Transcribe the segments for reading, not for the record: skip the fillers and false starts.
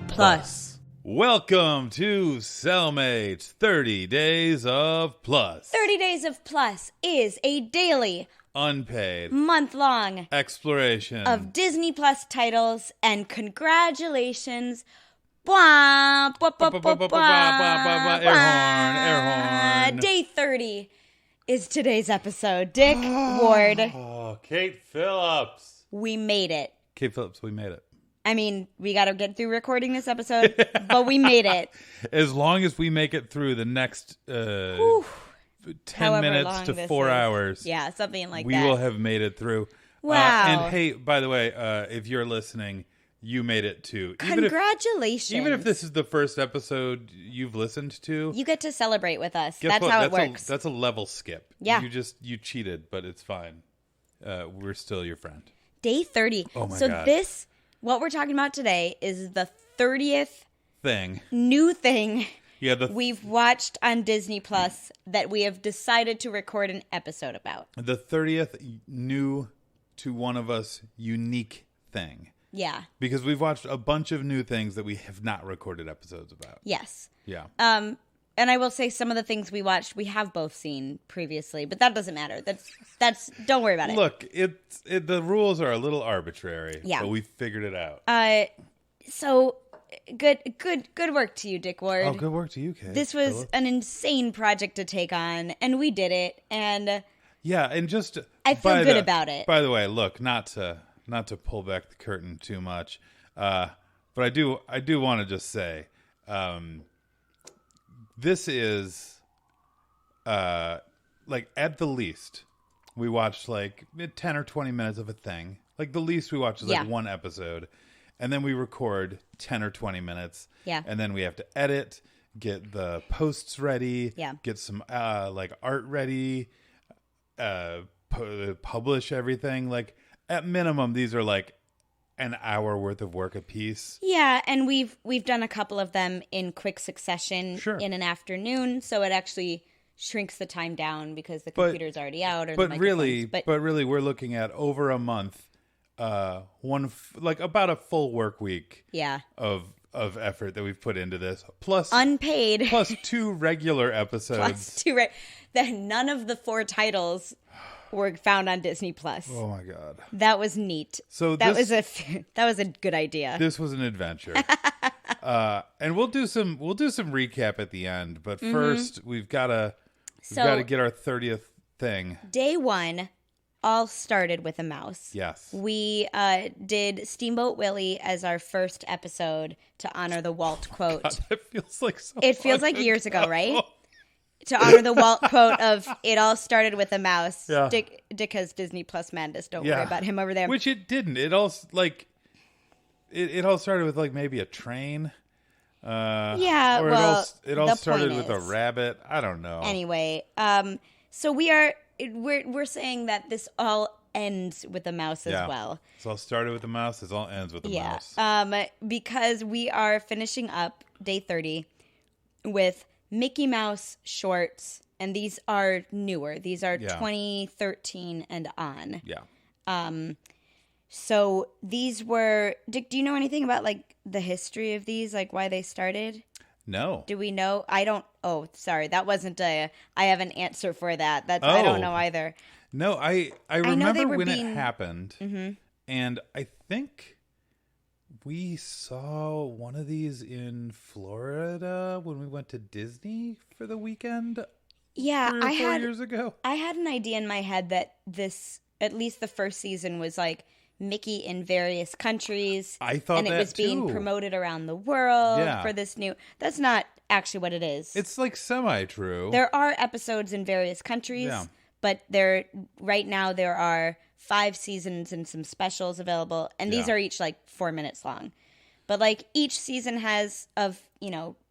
Plus. Welcome to Cellmates 30 Days of Plus. 30 Days of Plus is a daily, Unpaid month-long exploration of Disney Plus titles, and congratulations. Blah, blah, blah, blah, blah, Air horn. Day 30 is today's episode. Dick Ward, Oh, Kate Phillips. we made it. Kate Phillips, we made it. I mean, we got to get through recording this episode, but we made it. As long as we make it through the next 10 However minutes long to this 4 is. hours. Yeah, something like we that. will have made it through. Wow. And hey, by the way, if you're listening, you made it too. Congratulations. Even if this is the first episode you've listened to. You get to celebrate with us. Guess That's what? how it works. That's a level skip. Yeah. You cheated, but it's fine. We're still your friend. Day 30. Oh my so God. What we're talking about today is the 30th Thing. new thing Yeah, we've watched on Disney Plus that we have decided to record an episode about. the 30th new to one of us unique thing. Yeah. Because we've watched a bunch of new things that we have not recorded episodes about. Yes. Yeah. And I will say some of the things we watched, we have both seen previously, but that doesn't matter. That's don't worry about it. Look, the rules are a little arbitrary. Yeah. But we figured it out. So good work to you, Dick Ward. Oh, good work to you, Kate. This was Phillips. an insane project to take on, and we did it. And Yeah, and just I feel good about it. By the way, look, not to pull back the curtain too much, but I do want to just say, this is, like at the least, we watched like 10 or 20 minutes of a thing. Like the least we watch is like one episode, and then we record 10 or 20 minutes. Yeah. And then we have to edit, get the posts ready. Yeah. Get some like art ready. Publish everything. Like at minimum, these are like an hour worth of work a piece. yeah, and we've done a couple of them in quick succession in an afternoon, so it actually shrinks the time down because the computer's already out. Or But the really, microphones. really, we're looking at over a month, like about a full work week. Yeah. Of effort that we've put into this, plus Unpaid. plus 2 regular episodes. Plus two, right? That none of the 4 titles were found on Disney Plus. Oh my God, That was neat. So that this- was a good idea. this was an adventure. And we'll do some recap at the end, but first we've got to get our 30th thing. Day 1 all started with a mouse. Yes. We did Steamboat Willie as our first episode to honor the Walt quote. God, that feels like so It feels long like years ago, right? To honor the Walt quote of "It all started with a mouse." Yeah. Dick has Disney Plus madness. Don't worry about him over there. Which it didn't. It all like it all started with like maybe a train. Yeah, Or well, it all the started point with a is- rabbit. I don't know. Anyway, so we're saying that this all ends with a mouse as well. It all started with the mouse. It all ends with the Yeah. mouse. Because we are finishing up day 30 with Mickey Mouse shorts, and these are newer. These are 2013 and on. Yeah. So these were, Dick, do you know anything about like the history of these, like why they started? No. Do we know? I don't. Oh, sorry. That wasn't I have an answer for that. I don't know either. No, I know remember they were when being- it happened, and I think we saw one of these in Florida when we went to Disney for the weekend. Yeah, 3 or 4 years ago. I had an idea in my head that this, at least the first season, was like Mickey in various countries. I thought and it that was being too. promoted around the world Yeah. for this new. That's not actually what it is. It's like semi-true. There are episodes in various countries, Yeah. but right now there are 5 seasons and some specials available, and these Yeah. are each like 4 minutes long. But like each season has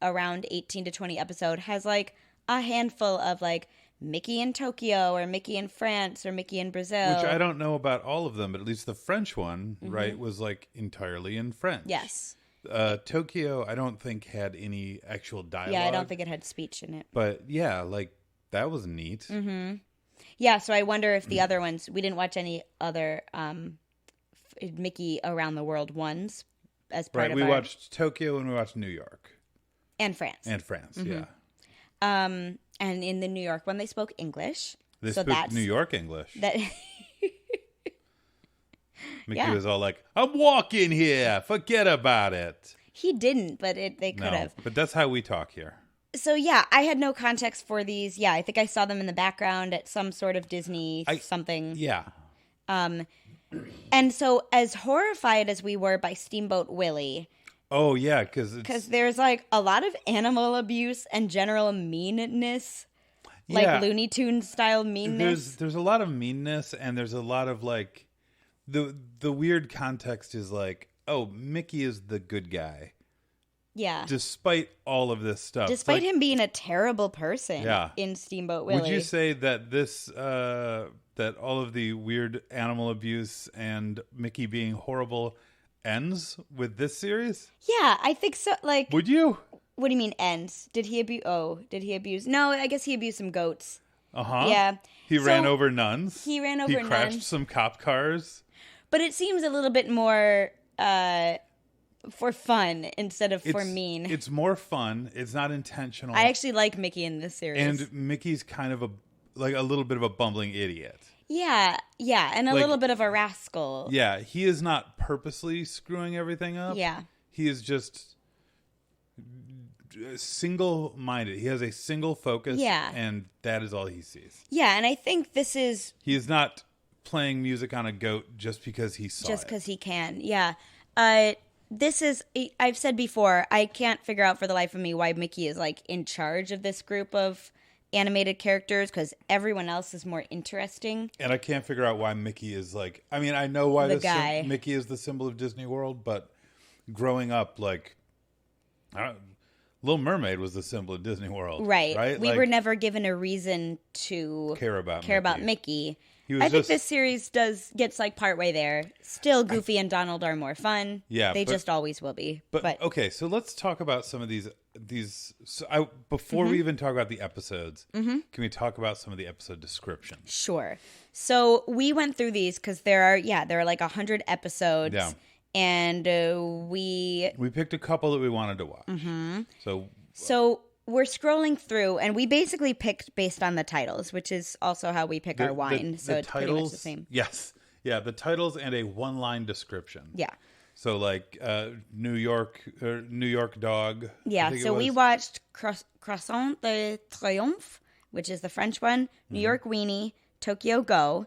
around 18 to 20 episode has like a handful of like Mickey in Tokyo or Mickey in France or Mickey in Brazil. Which I don't know about all of them, but at least the French one, right, was like entirely in French. Yes. Tokyo, I don't think had any actual dialogue. Yeah, I don't think it had speech in it. But yeah, like that was neat. Mm-hmm. Yeah, so I wonder if the other ones, we didn't watch any other Mickey Around the World ones as part Right, of we our... watched Tokyo and we watched New York. And France. And France, yeah. And in the New York one, they spoke English. They so spoke that's New York English. that. Mickey Yeah. was all like, I'm walking here. Forget about it. He didn't, but they could No, have. but that's how we talk here. So yeah, I had no context for these. Yeah, I think I saw them in the background at some sort of Disney something. Yeah. And so as horrified as we were by Steamboat Willie, Oh, yeah, because there's like a lot of animal abuse and general meanness, like Yeah. Looney Tunes style meanness. there's a lot of meanness, and there's a lot of like the weird context is like, oh, Mickey is the good guy, Yeah. despite all of this stuff. It's Despite like, him being a terrible person Yeah. in Steamboat Willie. would you say that this that all of the weird animal abuse and Mickey being horrible ends with this series? Yeah, I think so. Like, Would you? what do you mean ends? Did he abuse? Oh, did he abuse? No, I guess he abused some goats. Uh-huh. Yeah. He So, ran over nuns. he ran over He crashed nuns. some cop cars. But it seems a little bit more for fun instead of for mean. It's more fun. It's not intentional. I actually like Mickey in this series. And Mickey's kind of a little bit of a bumbling idiot. yeah, and a Like- little bit of a rascal. Yeah, he is not purposely screwing everything up. Yeah. He is just single-minded. He has a single focus. Yeah. And that is all he sees. Yeah, and I think this is He is not playing music on a goat just because he saw just it. because he can. Yeah. This is, I've said before, I can't figure out for the life of me why Mickey is like in charge of this group of animated characters, because everyone else is more interesting. And I can't figure out why Mickey is like... I mean, I know why The guy. Mickey is the symbol of Disney World, but growing up, like... Little Mermaid was the symbol of Disney World. Right. We Like, were never given a reason to care about Mickey. He was I think just- this series gets like partway there. Still, Goofy and Donald are more fun. Yeah, they but- just always will be. But okay, so let's talk about some of these. Before Mm-hmm. we even talk about the episodes, can we talk about some of the episode descriptions? Sure. So we went through these because there are like 100 episodes. Yeah. And we picked a couple that we wanted to watch. Mm-hmm. So we're scrolling through, and we basically picked based on the titles, which is also how we pick our wine. So it's pretty much the same. Yes, yeah, the titles and a one-line description. Yeah. So like New York Dog. I Yeah, think it so we was. watched Croissant de Triomphe, which is the French one, Mm-hmm. New York Weenie, Tokyo Go.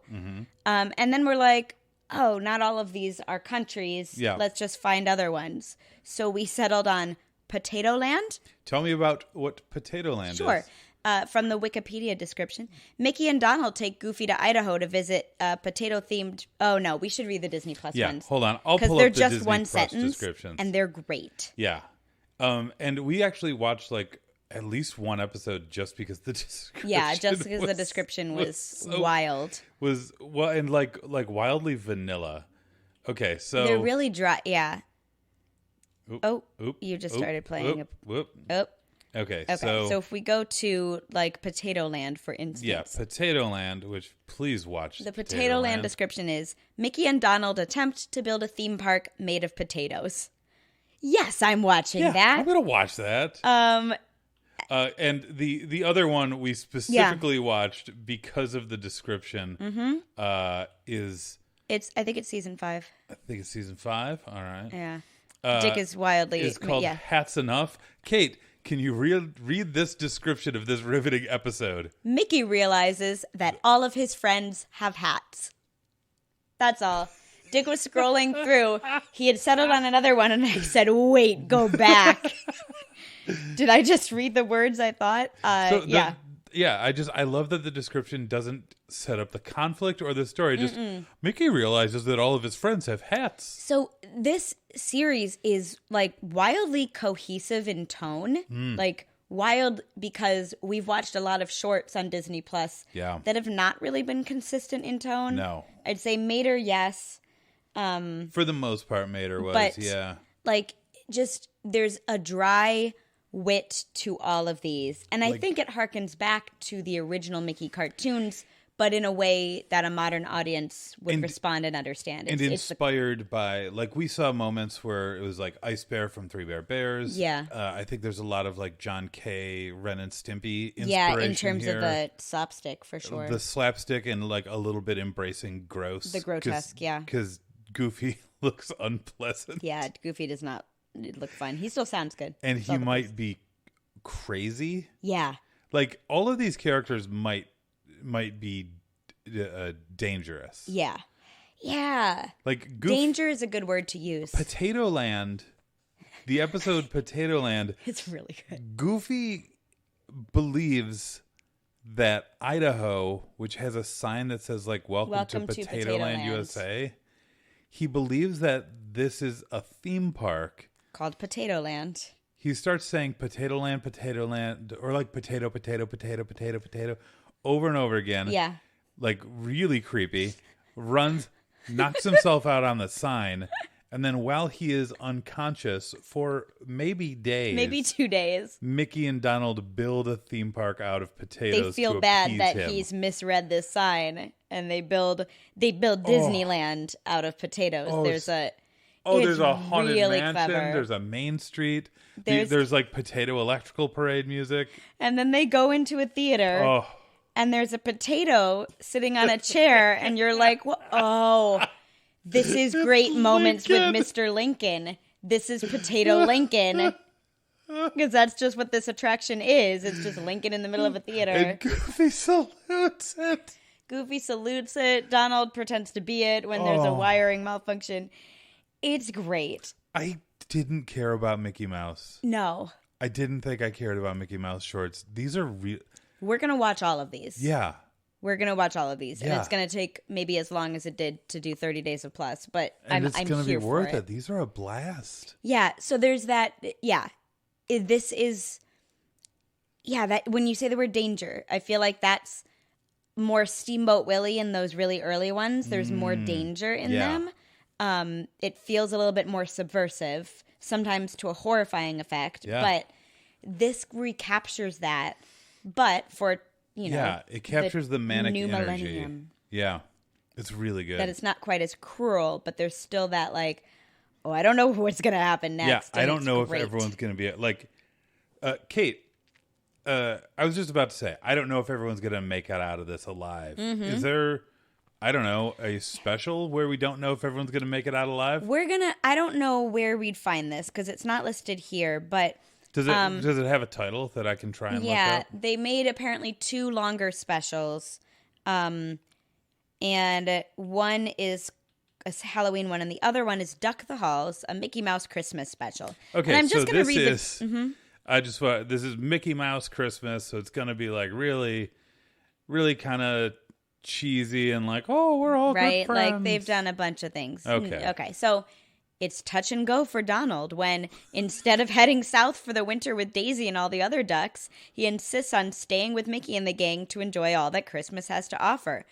And then we're like, oh, not all of these are countries. Yeah. Let's just find other ones. So we settled on Potato Land. Tell me about what Potato Land Sure. is. From the Wikipedia description, Mickey and Donald take Goofy to Idaho to visit potato-themed... Oh, no, we should read the Disney Plus Yeah, ones. hold on. I'll Because pull they're up the just Disney one Plus sentence, descriptions. and they're great. Yeah. And we actually watched like at least one episode just because the description Yeah, just because the description was so- wild. And like wildly vanilla. Okay, so They're really dry. Yeah. Oop, Oh, oop, you just oop, started playing. oop, whoop. Oh, Okay, okay. So if we go to like Potato Land, for instance. yeah, Potato Land, which please watch. The Potato Land description is Mickey and Donald attempt to build a theme park made of potatoes. Yes, I'm watching Yeah, that. I'm gonna watch that. And the other one we specifically watched because of the description is I think it's season 5. I think it's season 5. All right. Yeah. Dick is wildly. It's called yeah. Hats Enough. Kate, can you read this description of this riveting episode? Mickey realizes that all of his friends have hats. That's all. Dick was scrolling through. He had settled on another one, and I said, wait, go back. Did I just read the words I thought? Yeah. Yeah, I love that the description doesn't set up the conflict or the story. Just Mickey realizes that all of his friends have hats. So this series is like wildly cohesive in tone. Like wild because we've watched a lot of shorts on Disney Plus Yeah. that have not really been consistent in tone. No. I'd say Mater, yes. For the most part, Mater was, But- yeah. Like just there's a dry wit to all of these. And I think it harkens back to the original Mickey cartoons, but in a way that a modern audience would respond and understand. And inspired by, like, we saw moments where it was like Ice Bear from Three Bear Bears. Yeah. I think there's a lot of like John K. Ren and Stimpy inspiration. Yeah, in terms here. of the slapstick, for sure. The slapstick and like a little bit embracing gross. The grotesque, yeah. Because Goofy looks unpleasant. Yeah, Goofy does not look fun. He still sounds good. And he might be crazy. Yeah. Like, all of these characters might be dangerous. Yeah. Yeah. Like, danger is a good word to use. Potato Land, the episode Potato Land. It's really good. Goofy believes that Idaho, which has a sign that says, like, welcome to Potato Land, USA, he believes that this is a theme park called Potato Land. He starts saying Potato Land, or like potato, over and over again. Yeah. Like, really creepy. Runs, knocks himself out on the sign, and then while he is unconscious for maybe 2 days, Mickey and Donald build a theme park out of potatoes. They feel bad that he's misread this sign, and they build Disneyland out of potatoes. There's a haunted really mansion. Clever. There's a Main Street. There's like potato electrical parade music. And then they go into a theater, and there's a potato sitting on a chair, and you're like, oh, this is great moments with Mr. Lincoln. This is Potato Lincoln. Because that's just what this attraction is. It's just Lincoln in the middle of a theater. And Goofy salutes it. Goofy salutes it. Donald pretends to be it when there's a wiring malfunction. It's great. I didn't care about Mickey Mouse. No. I didn't think I cared about Mickey Mouse shorts. These are real. We're going to watch all of these. Yeah. We're going to watch all of these. Yeah. And it's going to take maybe as long as it did to do 30 Days of Plus. But I'm it's going to be worth it. These are a blast. Yeah. So there's that. Yeah. This is. Yeah. That when you say the word danger, I feel like that's more Steamboat Willie in those really early ones. There's more danger in them. It feels a little bit more subversive, sometimes to a horrifying effect. Yeah. But this recaptures that. But for, it captures the manic new energy. millennium. Yeah, it's really good. That it's not quite as cruel, but there's still that like, I don't know what's going to happen next. Yeah, I don't know if everyone's going to be like, Kate. I was just about to say, I don't know if everyone's going to make it out of this alive. Mm-hmm. Is there, I don't know, a special where we don't know if everyone's going to make it out alive? I don't know where we'd find this because it's not listed here, but. Does it have a title that I can try and look up? Yeah, they made apparently 2 longer specials. And one is a Halloween one, and the other one is Duck the Halls, a Mickey Mouse Christmas special. Okay, and I'm just so gonna this read is, this is Mickey Mouse Christmas, so it's going to be like really, really kind of cheesy and like, we're all right, good friends. like they've done a bunch of things. Okay, so it's touch and go for Donald when, instead of heading south for the winter with Daisy and all the other ducks, he insists on staying with Mickey and the gang to enjoy all that Christmas has to offer,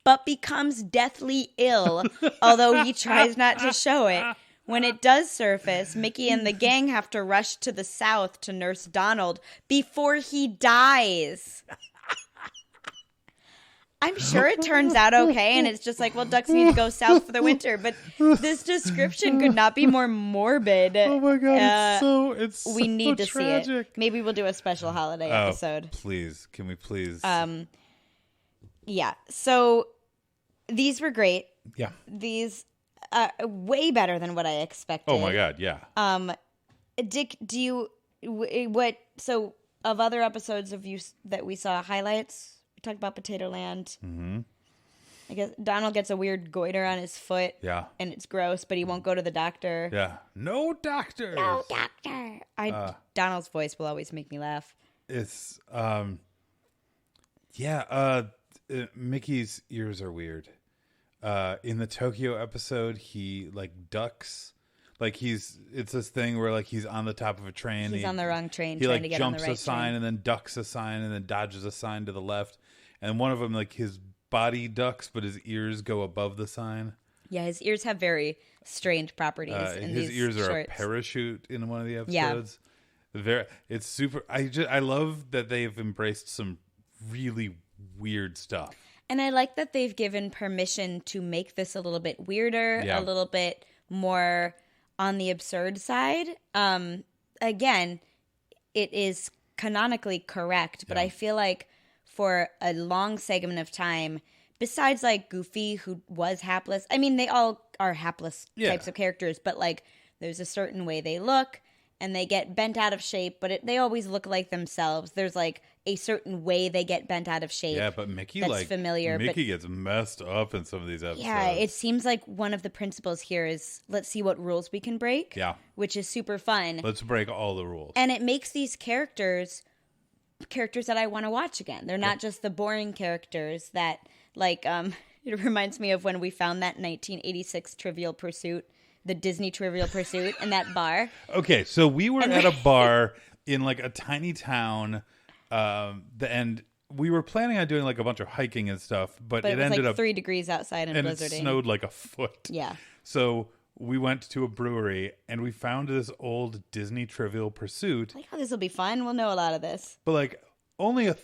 but becomes deathly ill, although he tries not to show it. When it does surface, Mickey and the gang have to rush to the south to nurse Donald before he dies. I'm sure it turns out okay, and it's just like, ducks need to go south for the winter. But this description could not be more morbid. Oh my god, it's so we need to tragic. See it. Maybe we'll do a special holiday episode. Please, can we please? Yeah. So these were great. Yeah. These way better than what I expected. Oh my god, yeah. Dick, do you what? So of other episodes of you that we saw highlights. Talk about Potato Land. Mm-hmm. I guess Donald gets a weird goiter on his foot. Yeah. And it's gross, but he won't go to the doctor. Yeah. No doctor. No doctor. Donald's voice will always make me laugh. It's, Mickey's ears are weird. In the Tokyo episode, he like ducks. Like it's this thing where like he's on the top of a train. He's on the wrong train. He trying like to get on the jumps right a sign train. and then ducks a sign and then dodges a sign to the left. And one of them, like his body ducks, but his ears go above the sign. Yeah, his ears have very strange properties. His ears are a parachute in one of the episodes. Yeah. It's super. I love that they've embraced some really weird stuff. And I like that they've given permission to make this a little bit weirder, a little bit more on the absurd side. Again, it is canonically correct, but I feel like for a long segment of time, besides like Goofy, who was hapless, I mean, they all are hapless types of characters, but like there's a certain way they look and they get bent out of shape, but they always look like themselves. There's like a certain way they get bent out of shape. Yeah, but Mickey, that's familiar. Mickey gets messed up in some of these episodes. Yeah, it seems like one of the principles here is let's see what rules we can break. Yeah. Which is super fun. Let's break all the rules. And it makes these characters that I want to watch again. They're not just the boring characters that, like, it reminds me of when we found that 1986 Trivial Pursuit, the Disney Trivial Pursuit in that bar. Okay, so we were at a bar in like a tiny town, and we were planning on doing like a bunch of hiking and stuff, but it was ended like up 3 degrees outside and blizzarding. It snowed like a foot. Yeah. So we went to a brewery and we found this old Disney Trivial Pursuit. I like how this will be fun. We'll know a lot of this. But like only a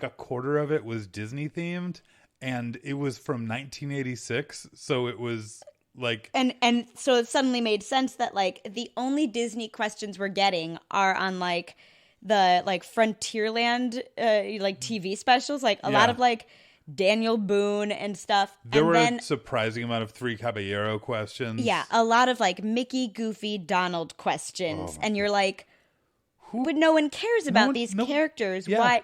quarter of it was Disney themed, and it was from 1986, so it was like and so it suddenly made sense that like the only Disney questions we're getting are on like the like Frontierland like TV specials, like a lot of like Daniel Boone and stuff. There were a surprising amount of Three Caballero questions. Yeah, a lot of like Mickey, Goofy, Donald questions, and you're like, but no one cares about these characters. Yeah. Why?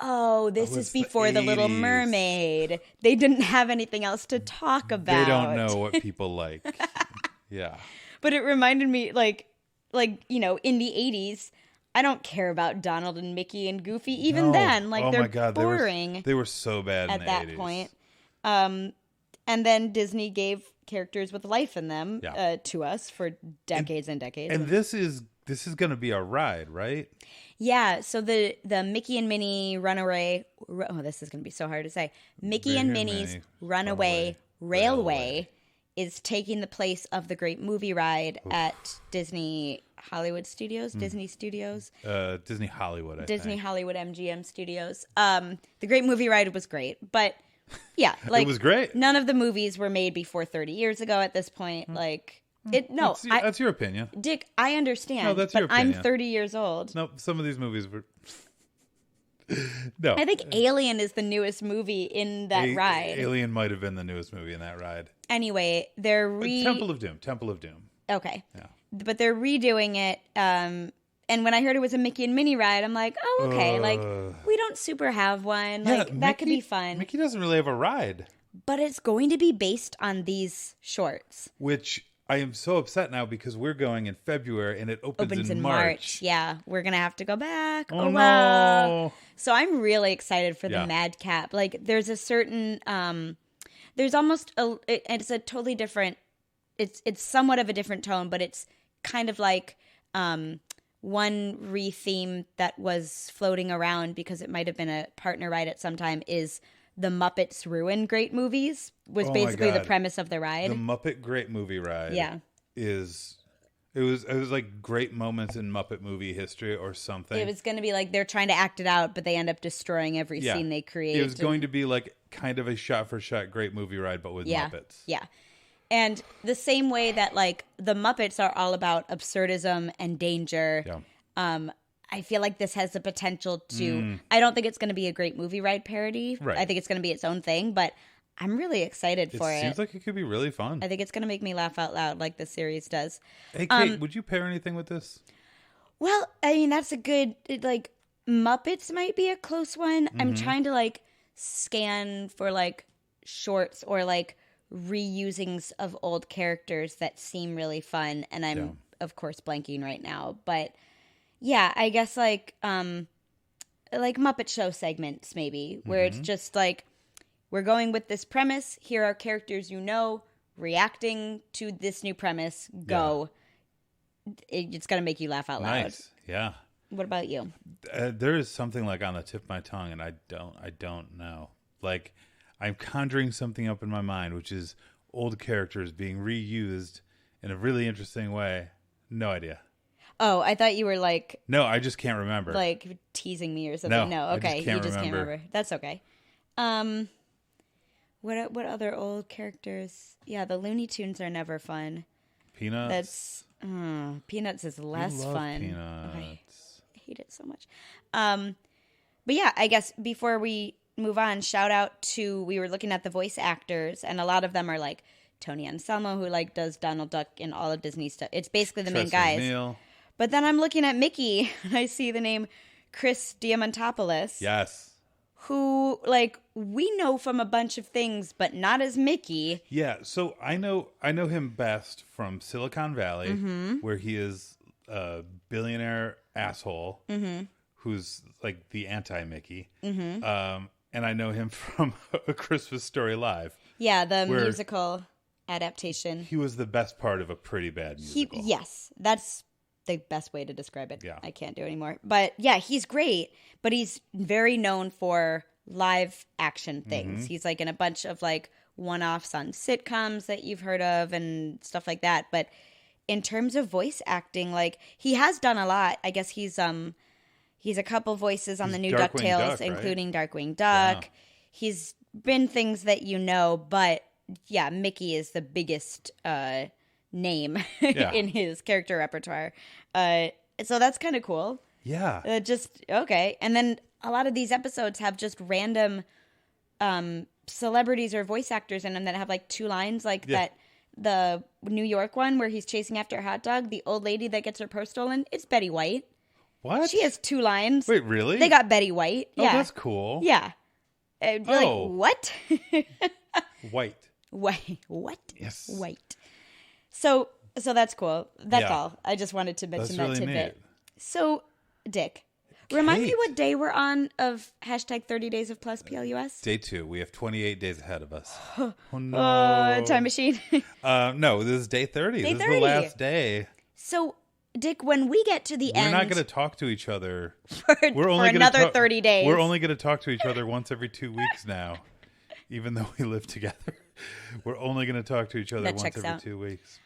Oh, this is before the Little Mermaid. They didn't have anything else to talk about. They don't know what people like. Yeah. But it reminded me, like you know, in the 80s, I don't care about Donald and Mickey and Goofy. Even then, like they're boring. They were so bad at that 80s. point. And then Disney gave characters with life in them to us for decades and decades. And this is going to be a ride, right? Yeah, so the Mickey and Minnie Runaway... Oh, this is going to be so hard to say. Mickey and Minnie's Runaway Railway is taking the place of the Great Movie Ride at Disney Hollywood Studios? Disney Studios? Disney Hollywood, I think. Hollywood MGM Studios. The Great Movie Ride was great, but yeah. Like, it was great. None of the movies were made before 30 years ago at this point. Like... That's your opinion, Dick. I understand. No, that's your opinion. I'm 30 years old. No, some of these movies were. No, I think Alien is the newest movie in that ride. Alien might have been the newest movie in that ride. Anyway, they're Temple of Doom. Okay. Yeah. But they're redoing it. And when I heard it was a Mickey and Minnie ride, I'm like, oh, okay. Like, we don't super have one. Yeah, like, that could be fun. Mickey doesn't really have a ride. But it's going to be based on these shorts. Which I am so upset now because we're going in February and it opens in March. Yeah, we're going to have to go back. Oh, no. So I'm really excited for the Madcap. Like, there's a certain, there's almost, it's a totally different, it's somewhat of a different tone, but it's kind of like one re-theme that was floating around because it might have been a partner ride at some time is the Muppets Ruin Great Movies was basically the premise of the ride. The Muppet Great Movie Ride it was like great moments in Muppet movie history or something. It was going to be like they're trying to act it out, but they end up destroying every scene they create. It was going to be like kind of a shot-for-shot Great Movie Ride, but with Muppets. Yeah. And the same way that like the Muppets are all about absurdism and danger, I feel like this has the potential to... I don't think it's going to be a Great Movie Ride parody. Right. I think it's going to be its own thing, but I'm really excited for it. It seems like it could be really fun. I think it's going to make me laugh out loud like the series does. Hey, Kate, would you pair anything with this? Well, I mean, that's a good... Like, Muppets might be a close one. I'm trying to, like, scan for, like, shorts or, like, reusings of old characters that seem really fun. And I'm, of course, blanking right now. But... yeah, I guess like Muppet Show segments maybe, where it's just like, we're going with this premise, here are characters you know, reacting to this new premise, go. Yeah. It's going to make you laugh out loud. Nice, yeah. What about you? There is something like on the tip of my tongue, and I don't know. Like, I'm conjuring something up in my mind, which is old characters being reused in a really interesting way? No idea. Oh, I thought you were like... No, I just can't remember. Like teasing me or something. No, okay. You just can't remember. That's okay. What other old characters? Yeah, the Looney Tunes are never fun. Peanuts. Peanuts is less fun. Peanuts. I hate it so much. But yeah, I guess before we move on, shout out to, we were looking at the voice actors, and a lot of them are like Tony Anselmo, who like does Donald Duck in all of Disney stuff. It's basically the main guys. Neal. But then I'm looking at Mickey, and I see the name Chris Diamantopoulos. Yes. Who, like, we know from a bunch of things, but not as Mickey. Yeah, so I know him best from Silicon Valley, where he is a billionaire asshole who's like the anti-Mickey. And I know him from A Christmas Story Live. Yeah, the musical adaptation. He was the best part of a pretty bad musical. Yes, that's the best way to describe it. Yeah. I can't do it anymore. But yeah, he's great, but he's very known for live action things. He's like in a bunch of like one-offs on sitcoms that you've heard of and stuff like that. But in terms of voice acting, like he has done a lot. I guess he's a couple voices on the new Darkwing DuckTales, Duck, including Darkwing Duck. Yeah. He's been things that you know, but yeah, Mickey is the biggest name in his character repertoire. So that's kind of cool. Yeah. Just, okay. And then a lot of these episodes have just random celebrities or voice actors in them that have like two lines, like that. The New York one where he's chasing after a hot dog, the old lady that gets her purse stolen, it's Betty White. What? She has two lines. Wait, really? They got Betty White. Oh, Yeah. that's cool. Yeah. Like, what? White. What? Yes. White. So that's cool. That's Yeah. all. I just wanted to mention that really tidbit. neat. So, Dick, remind me Kate. what day we're on of hashtag 30 days of plus PLUS? Day 2. We have 28 days ahead of us. Oh, no. Time machine. No, this is day 30. Day This 30. is the last day. So, Dick, when we get to the end... We're not going to talk to each other. for another 30 days. We're only going to talk to each other once every 2 weeks now, even though we live together. We're only going to talk to each other once every 2 weeks.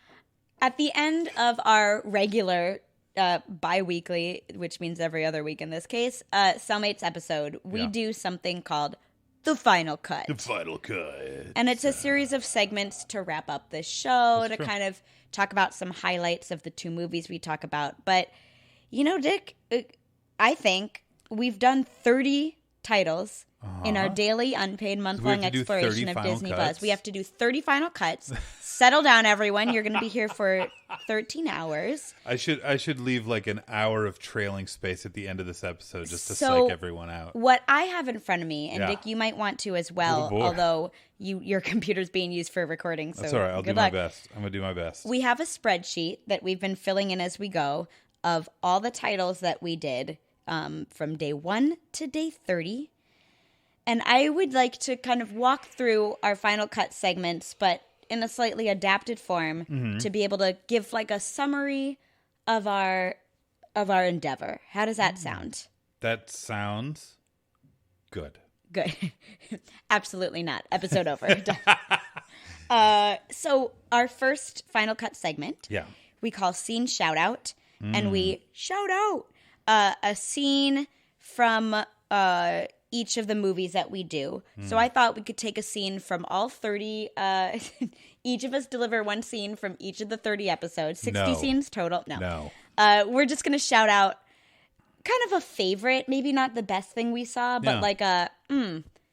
At the end of our regular bi-weekly, which means every other week in this case, Cellmates episode, we do something called The Final Cut. The Final Cut. And it's a series of segments to wrap up the show, to kind of talk about some highlights of the 2 movies we talk about. But, you know, Dick, I think we've done 30 titles in our daily unpaid month-long exploration of Disney Plus. We have to do 30 final cuts. Settle down, everyone. You're going to be here for 13 hours. I should leave like an hour of trailing space at the end of this episode just to psych everyone out. What I have in front of me, and Dick, you might want to as well, although your computer's being used for recording. So that's all right. I'll do my best. I'm going to do my best. We have a spreadsheet that we've been filling in as we go of all the titles that we did from day 1 to day 30. And I would like to kind of walk through our final cut segments, but in a slightly adapted form to be able to give like a summary of our endeavor. How does that sound? That sounds good. Good. Absolutely not. Episode over. So our first final cut segment, we call Scene Shout Out, and we shout out a scene from each of the movies that we do. So I thought we could take a scene from all 30. Each of us deliver one scene from each of the 30 episodes. 60 scenes total. No. We're just going to shout out kind of a favorite, maybe not the best thing we saw, but like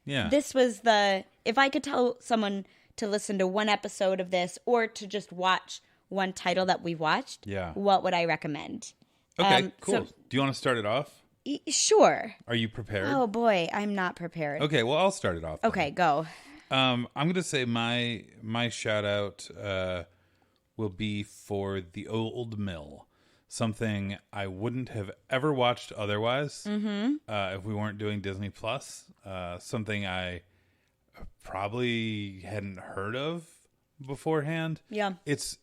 this was if I could tell someone to listen to one episode of this or to just watch one title that we watched, what would I recommend? Okay, cool. Do you want to start it off? Sure. Are you prepared? Oh boy, I'm not prepared. Okay, well I'll start it off. Okay, go. I'm going to say my shout out will be for The Old Mill. Something I wouldn't have ever watched otherwise if we weren't doing Disney Plus. Something I probably hadn't heard of beforehand. Yeah. It's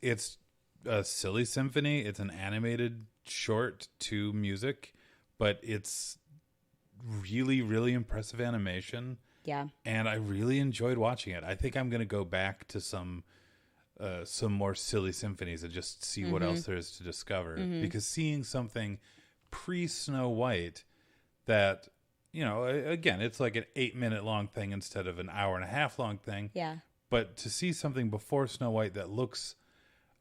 a silly symphony. It's an animated short to music, but it's really, really impressive animation. Yeah. And I really enjoyed watching it. I think I'm going to go back to some some more silly symphonies and just see what else there is to discover. Because seeing something pre-Snow White that, you know, again, it's like an 8-minute long thing instead of an hour and a half long thing. Yeah. But to see something before Snow White that looks,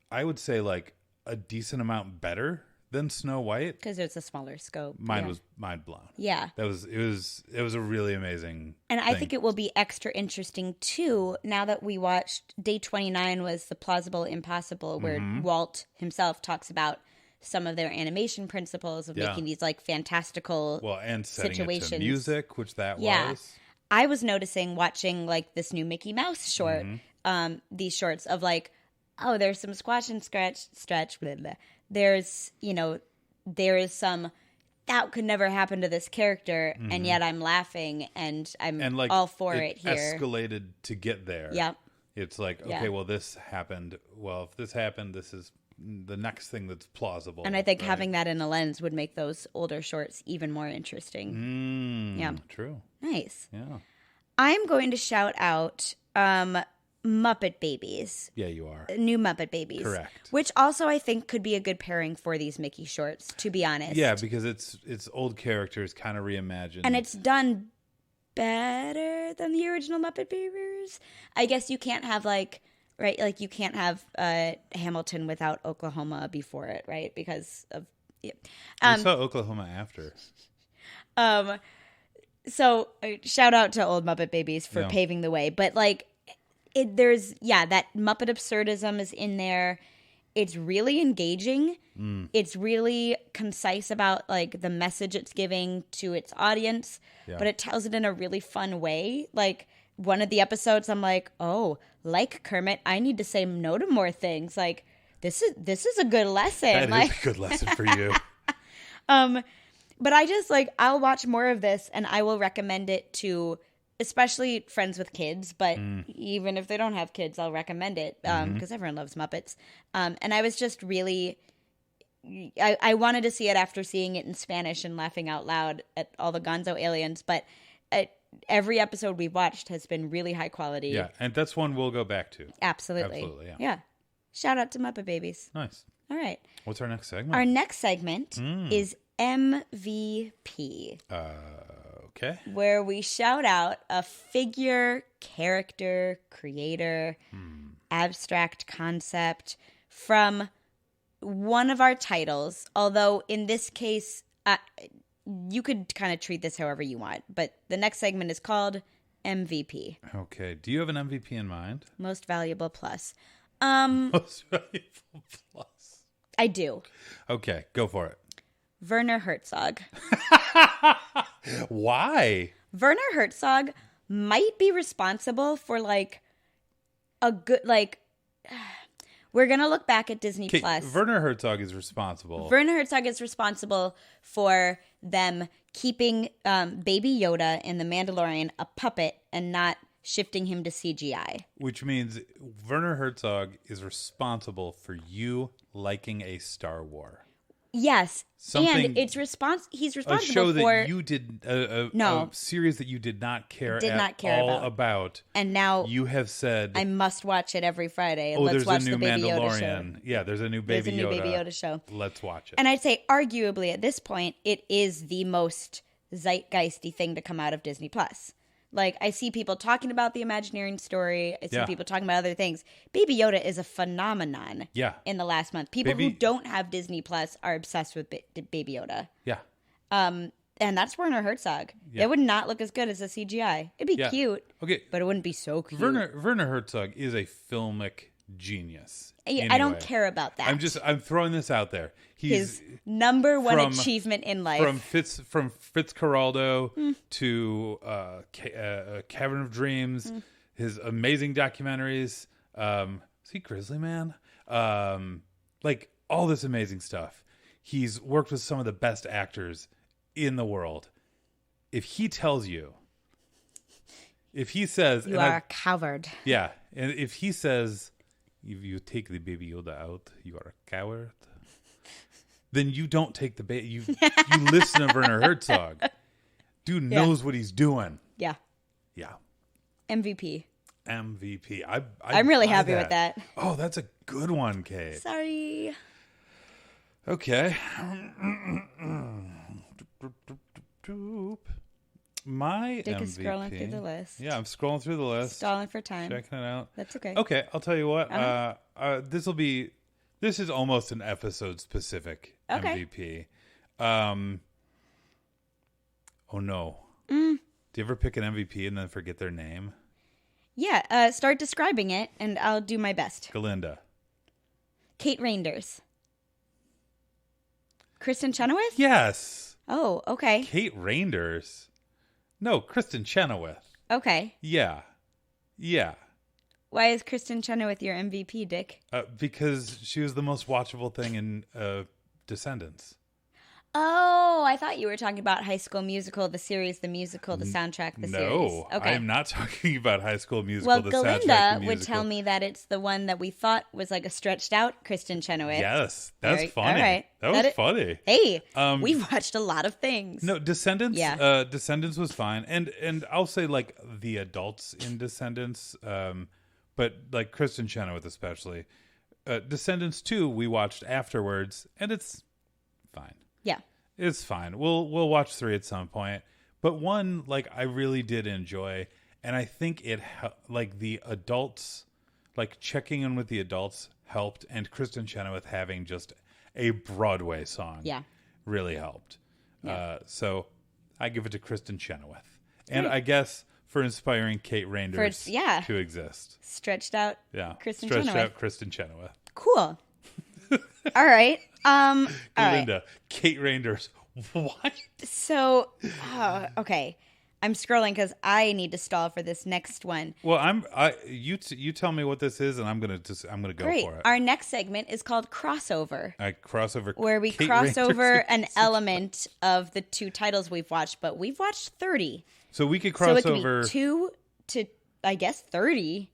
I would say, like a decent amount better than Snow White, because it's a smaller scope. Mine was mind blown. Yeah, it was a really amazing. And I think it will be extra interesting too. Now that we watched Day 29 was The Plausible Impossible, where Walt himself talks about some of their animation principles of making these like fantastical and setting situations. It to music, which that was. I was noticing watching like this new Mickey Mouse short, these shorts of like, oh, there's some squash and stretch, blah, blah. There's, you know, there is some that could never happen to this character, and yet I'm laughing and I'm like, all for it here. Escalated to get there. Yeah. It's like, okay, well, this happened. Well, if this happened, this is the next thing that's plausible. And I think having that in a lens would make those older shorts even more interesting. Yeah. True. Nice. Yeah. I'm going to shout out Muppet Babies. Yeah, you are. New Muppet Babies. Correct. Which also I think could be a good pairing for these Mickey shorts, to be honest. Yeah, because it's old characters kind of reimagined. And it's done better than the original Muppet Babies. I guess you can't have like you can't have Hamilton without Oklahoma before it, right? Because of we saw Oklahoma after. So shout out to old Muppet Babies for paving the way, but like there's that Muppet absurdism is in there. It's really engaging. It's really concise about like the message it's giving to its audience, but it tells it in a really fun way. Like one of the episodes, I'm like, oh, like Kermit, I need to say no to more things. Like this is a good lesson. That is a good lesson for you. But I just like I'll watch more of this, and I will recommend it to especially friends with kids. But even if they don't have kids, I'll recommend it because everyone loves Muppets. And I was just really. I wanted to see it after seeing it in Spanish and laughing out loud at all the Gonzo aliens, but every episode we've watched has been really high quality. Yeah, and that's one we'll go back to. Absolutely, yeah. Shout out to Muppet Babies. Nice. All right. What's our next segment? Our next segment is MVP. Okay. Where we shout out a figure, character, creator, abstract concept from one of our titles, although in this case, you could kind of treat this however you want, but the next segment is called MVP. Okay. Do you have an MVP in mind? Most Valuable Plus. Most Valuable Plus. I do. Okay, go for it. Werner Herzog. Why? Werner Herzog might be responsible for like a good we're going to look back at Disney Plus. Werner Herzog is responsible. Werner Herzog is responsible for them keeping Baby Yoda in The Mandalorian a puppet and not shifting him to CGI. Which means Werner Herzog is responsible for you liking a Star Wars. Yes, and he's responsible a show for that you did a series that you did not care about, and now you have said I must watch it every Friday. Oh, let's watch there's a new the Baby Mandalorian. Yoda show. Yeah, there's a new Baby Yoda show. Let's watch it. And I'd say, arguably, at this point, it is the most zeitgeisty thing to come out of Disney Plus. Like, I see people talking about the Imagineering story. I see people talking about other things. Baby Yoda is a phenomenon in the last month. People who don't have Disney Plus are obsessed with Baby Yoda. Yeah. And that's Werner Herzog. Yeah. It would not look as good as a CGI. It'd be cute, but it wouldn't be so cute. Werner Herzog is a filmic genius. Anyway. I don't care about that. I'm throwing this out there. He's his number one achievement in life. From Fitzcarraldo to Cavern of Dreams, his amazing documentaries. See Grizzly Man? Like all this amazing stuff. He's worked with some of the best actors in the world. If he tells you, if he says you are a coward. Yeah. And if he says if you take the Baby Yoda out, you are a coward. Then you don't take the baby. You listen to Werner Herzog. Dude knows what he's doing. Yeah. Yeah. MVP. MVP. I'm really happy with that. Oh, that's a good one, Kate. Sorry. Okay. My Dick MVP. is scrolling through the list. Yeah, I'm scrolling through the list. Stalling for time. Checking it out. That's okay. Okay, I'll tell you what. This is almost an episode specific MVP. Oh no. Do you ever pick an MVP and then forget their name? Yeah, start describing it and I'll do my best. Galinda. Kate Reinders. Kristen Chenoweth? Yes. Oh, okay. Kate Reinders. No, Kristen Chenoweth. Okay. Yeah. Why is Kristen Chenoweth your MVP, Dick? Because she was the most watchable thing in Descendants. Oh, I thought you were talking about High School Musical, the series, the musical, the soundtrack, the series. No, okay. I'm not talking about High School Musical, the soundtrack, the Galinda musical. would tell me that it's the one that we thought was like a stretched out Kristen Chenoweth. Yes, that's funny. All right. That was funny. Hey, we've watched a lot of things. No, Descendants. Yeah. Descendants was fine, and I'll say like the adults in Descendants, but like Kristen Chenoweth especially. Descendants 2 we watched afterwards, and it's fine. Yeah. It's fine. We'll watch 3 at some point. But 1, like, I really did enjoy, and I think it like the adults, like checking in with the adults helped, and Kristen Chenoweth having just a Broadway song, really helped. Yeah. So I give it to Kristen Chenoweth, and I guess for inspiring Kate Reinders to exist. Stretched out, Kristen Stretched Chenoweth. out Kristen Chenoweth. Cool. All right. Galinda, right. Kate Reinders. What? So, okay. I'm scrolling because I need to stall for this next one. Well, you tell me what this is, and I'm gonna go for it. Our next segment is called Crossover. Crossover, where we Kate cross Reinders over an element of the 2 titles we've watched, but we've watched 30. So we could cross over 2 to, I guess, 30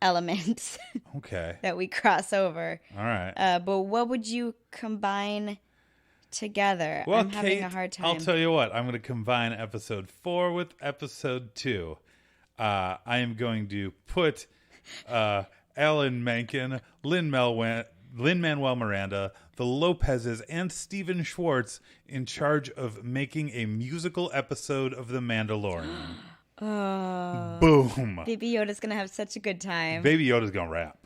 elements. Okay. That we cross over. All right. But what would you combine together? Well, I'm having a hard time. I'll tell you what. I'm going to combine episode 4 with episode 2. I am going to put Alan Menken, Lin-Manuel Miranda, the Lopez's, and Steven Schwartz in charge of making a musical episode of The Mandalorian. Oh. Boom. Baby Yoda's going to have such a good time. Baby Yoda's going to rap.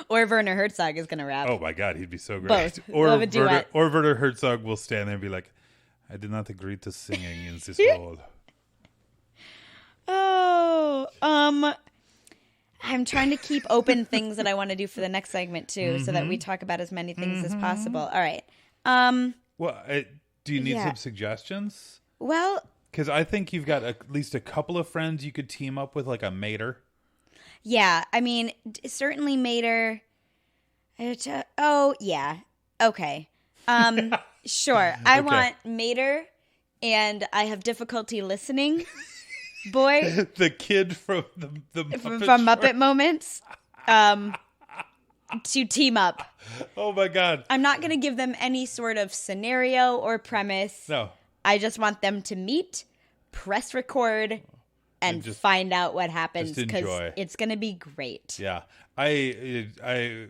Or Werner Herzog is going to rap. Oh my God, he'd be so great. Both. Or Love a duet. Werner Herzog will stand there and be like, I did not agree to singing in this role. Oh, I'm trying to keep open things that I want to do for the next segment too, so that we talk about as many things as possible. All right. Well, do you need some suggestions? Well, because I think you've got at least a couple of friends you could team up with, like a Mater. Yeah, I mean, certainly Mater. Oh, yeah. Okay. Sure. I want Mater, and I have difficulty listening. Boy. The kid from the Muppet from Muppet Moments. To team up. Oh, my God. I'm not going to give them any sort of scenario or premise. No. I just want them to meet, press record, and just find out what happens, because it's going to be great. Yeah. I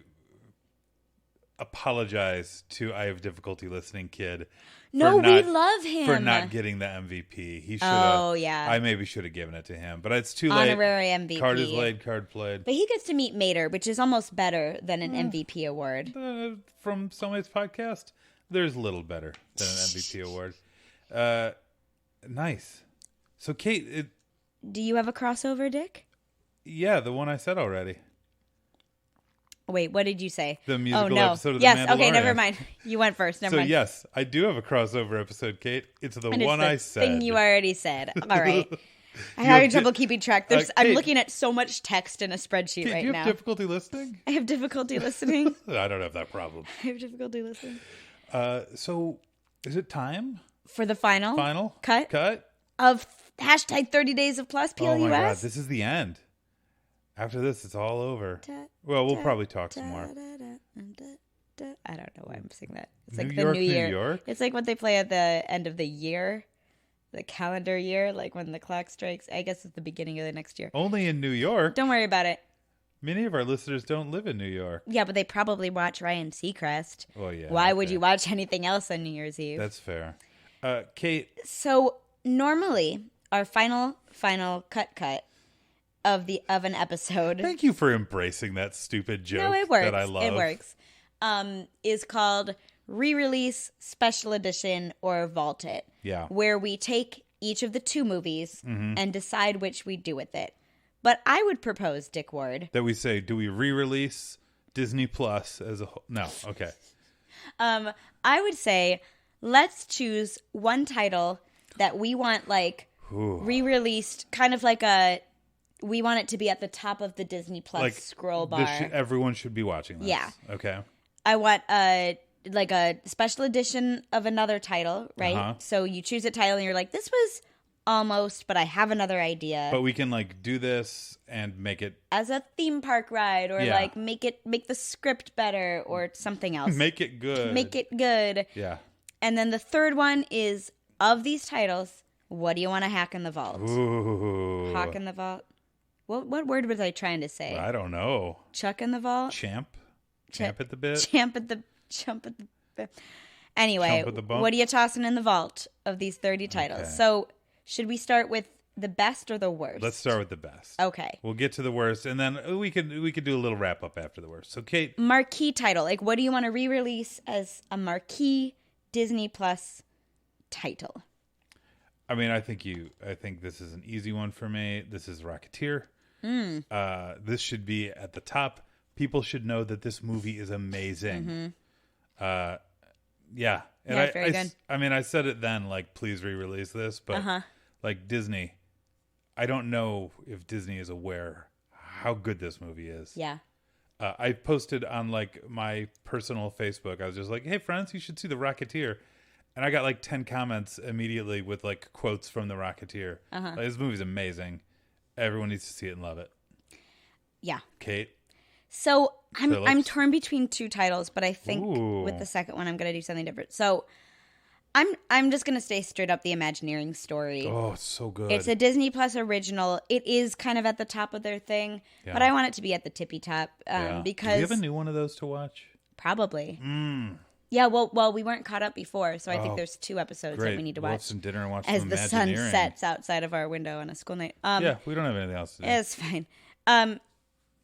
apologize to I Have Difficulty Listening kid. No, we love him. For not getting the MVP. He should have. Oh, yeah. I maybe should have given it to him. But it's too late. Honorary MVP. Card is laid, card played. But he gets to meet Mater, which is almost better than an MVP award. From Soulmates Podcast, there's little better than an MVP award. Nice. So, Kate... Do you have a crossover, Dick? Yeah, the one I said already. Wait, what did you say? The musical episode of The Mandalorian. Yes, okay, never mind. You went first. Never mind. So, yes, I do have a crossover episode, Kate. It's the one I said. Thing you already said. All right. I'm having trouble keeping track. Kate, I'm looking at so much text in a spreadsheet Kate, right now. Do you have difficulty listening? I have difficulty listening. I don't have that problem. I have difficulty listening. So, is it time? For the final cut of hashtag 30 Days of Plus PLUS? Oh my God, this is the end. After this, it's all over. Well, we'll probably talk some more. I don't know why I'm singing that. It's like the New Year. New York? It's like what they play at the end of the year. the calendar year, like when the clock strikes. I guess it's the beginning of the next year. Only in New York. Don't worry about it. Many of our listeners don't live in New York. Yeah, but they probably watch Ryan Seacrest. Well, yeah. Why would you watch anything else on New Year's Eve? That's fair. Kate. So normally our final cut of an episode. Thank you for embracing that stupid joke. No, it works. That I love. It works. Is called re-release, special edition, or vault it. Yeah. Where we take each of the two movies and decide which we do with it. But I would propose, Dick Ward, that we say, do we re-release Disney Plus as a whole? No. Okay. I would say let's choose one title that we want re-released, kind of like we want it to be at the top of the Disney Plus scroll bar. Everyone should be watching this. Yeah. Okay. I want a special edition of another title, right? Uh-huh. So you choose a title and you're like, this was almost, but I have another idea. But we can do this and make it as a theme park ride, or make the script better, or something else. Make it good. Make it good. Yeah. And then the third one is, of these titles, what do you want to hack in the vault? Ooh. Hack in the vault. What word was I trying to say? I don't know. Chuck in the vault? Champ at the bit? Jump at the bit. Anyway, what are you tossing in the vault of these 30 titles? Okay. So should we start with the best or the worst? Let's start with the best. Okay. We'll get to the worst, and then we could do a little wrap up after the worst. So, Kate, marquee title. What do you want to re-release as a marquee Disney Plus title? I mean, I think this is an easy one for me. This is Rocketeer. This should be at the top. People should know that this movie is amazing. Yeah. And very good. I mean, I said it then, please re-release this, but Disney, I don't know if Disney is aware how good this movie is. Yeah. I posted on my personal Facebook. I was just like, hey friends, you should see The Rocketeer. And I got 10 comments immediately with quotes from The Rocketeer. This movie's amazing. Everyone needs to see it and love it. Yeah. Kate? So I'm torn between two titles, but I think with the second one I'm going to do something different. So I'm just going to stay straight up the Imagineering story. Oh, it's so good. It's a Disney Plus original. It is kind of at the top of their thing, but I want it to be at the tippy top because... Do we have a new one of those to watch? Probably. Yeah, well, we weren't caught up before, so I think there's 2 episodes that we need to watch. We'll have some dinner and watch as some the sun Imagineering. sets outside of our window on a school night. Yeah, we don't have anything else to do. It's fine.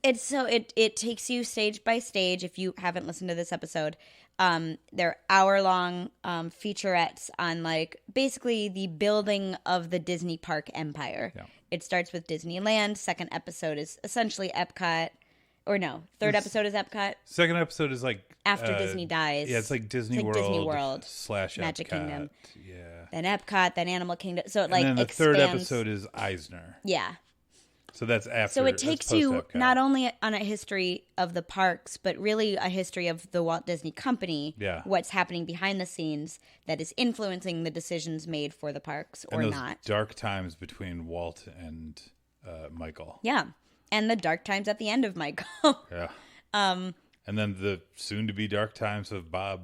It takes you stage by stage. If you haven't listened to this episode, they're hour-long featurettes on basically the building of the Disney park empire. Yeah. It starts with Disneyland. Second episode is essentially Epcot. Or no, third episode is Epcot. Second episode is after Disney dies. Yeah, it's Disney World. Disney World / Magic Epcot. Kingdom. Yeah. Then Epcot, then Animal Kingdom. So it and then the expands. Third episode is Eisner. Yeah. So that's after. So it takes you not only on a history of the parks, but really a history of the Walt Disney Company. Yeah. What's happening behind the scenes that is influencing the decisions made for the parks or and those not. Dark times between Walt and Michael. Yeah. And the dark times at the end of Michael. Yeah. And then the soon-to-be dark times of Bob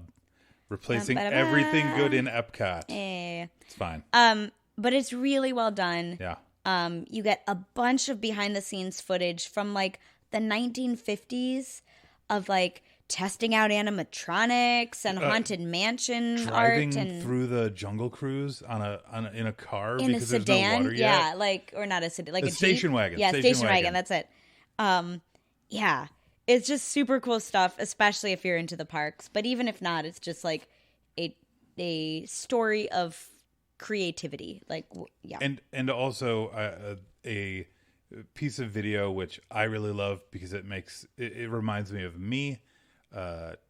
replacing everything good in Epcot. It's fine. But it's really well done. Yeah. You get a bunch of behind-the-scenes footage from the 1950s of testing out animatronics and haunted mansion driving art and through the Jungle Cruise in a car in because a sedan. There's no water yet. Yeah, or not a sedan, a station Jeep. wagon. Yeah, station wagon. That's it. Yeah, it's just super cool stuff, especially if you're into the parks. But even if not, it's just a story of creativity. Yeah, and also a piece of video which I really love because it reminds me of me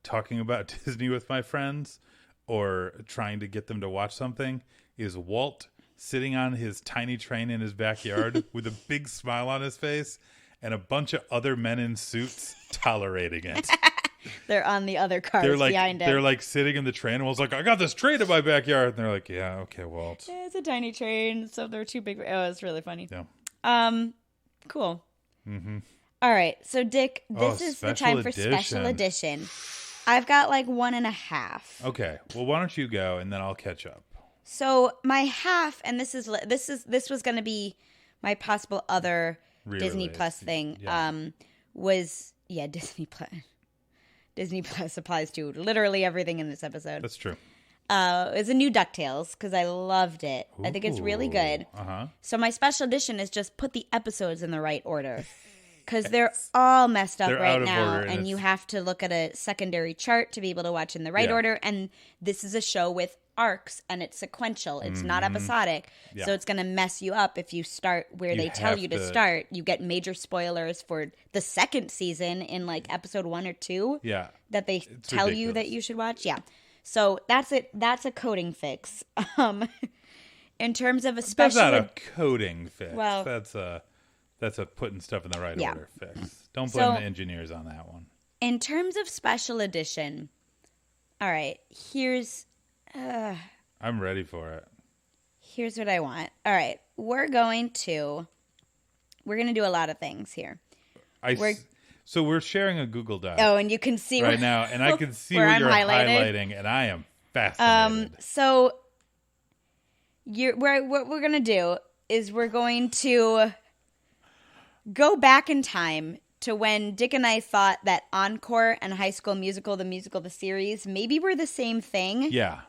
talking about Disney with my friends or trying to get them to watch something is Walt sitting on his tiny train in his backyard with a big smile on his face and a bunch of other men in suits tolerating it. They're on the other cars behind it. They're sitting in the train and Walt's like, I got this train in my backyard. And they're like, yeah, okay, Walt. Yeah, it's a tiny train, so they're too big. Oh, it's really funny. Yeah. Cool. Mm-hmm. All right. So, Dick, this is the time for special edition. I've got 1.5. Okay. Well, why don't you go and then I'll catch up. So my half, and this was going to be my possible other Disney Plus thing. Was Disney Plus. Disney Plus applies to literally everything in this episode. That's true. It's a new DuckTales because I loved it. Ooh, I think it's really good. So my special edition is just put the episodes in the right order because they're all messed up right now, and you have to look at a secondary chart to be able to watch in the right order. And this is a show with arcs, and it's sequential. It's not episodic, so it's going to mess you up if you start where they tell you to start. You get major spoilers for the second season in like episode 1 or 2. Yeah, that they tell you that you should watch. Yeah. So that's it. That's a coding fix. In terms of a special, that's not a coding fix. Well, that's a putting stuff in the right order fix. Don't blame the engineers on that one. In terms of special edition, all right. Here's. I'm ready for it. Here's what I want. All right, we're gonna do a lot of things here. So we're sharing a Google Doc. Oh, and you can see right now, and I can see what you're highlighting, and I am fascinated. So what we're going to do is we're going to go back in time to when Dick and I thought that Encore and High School Musical, the series, maybe were the same thing. Yeah.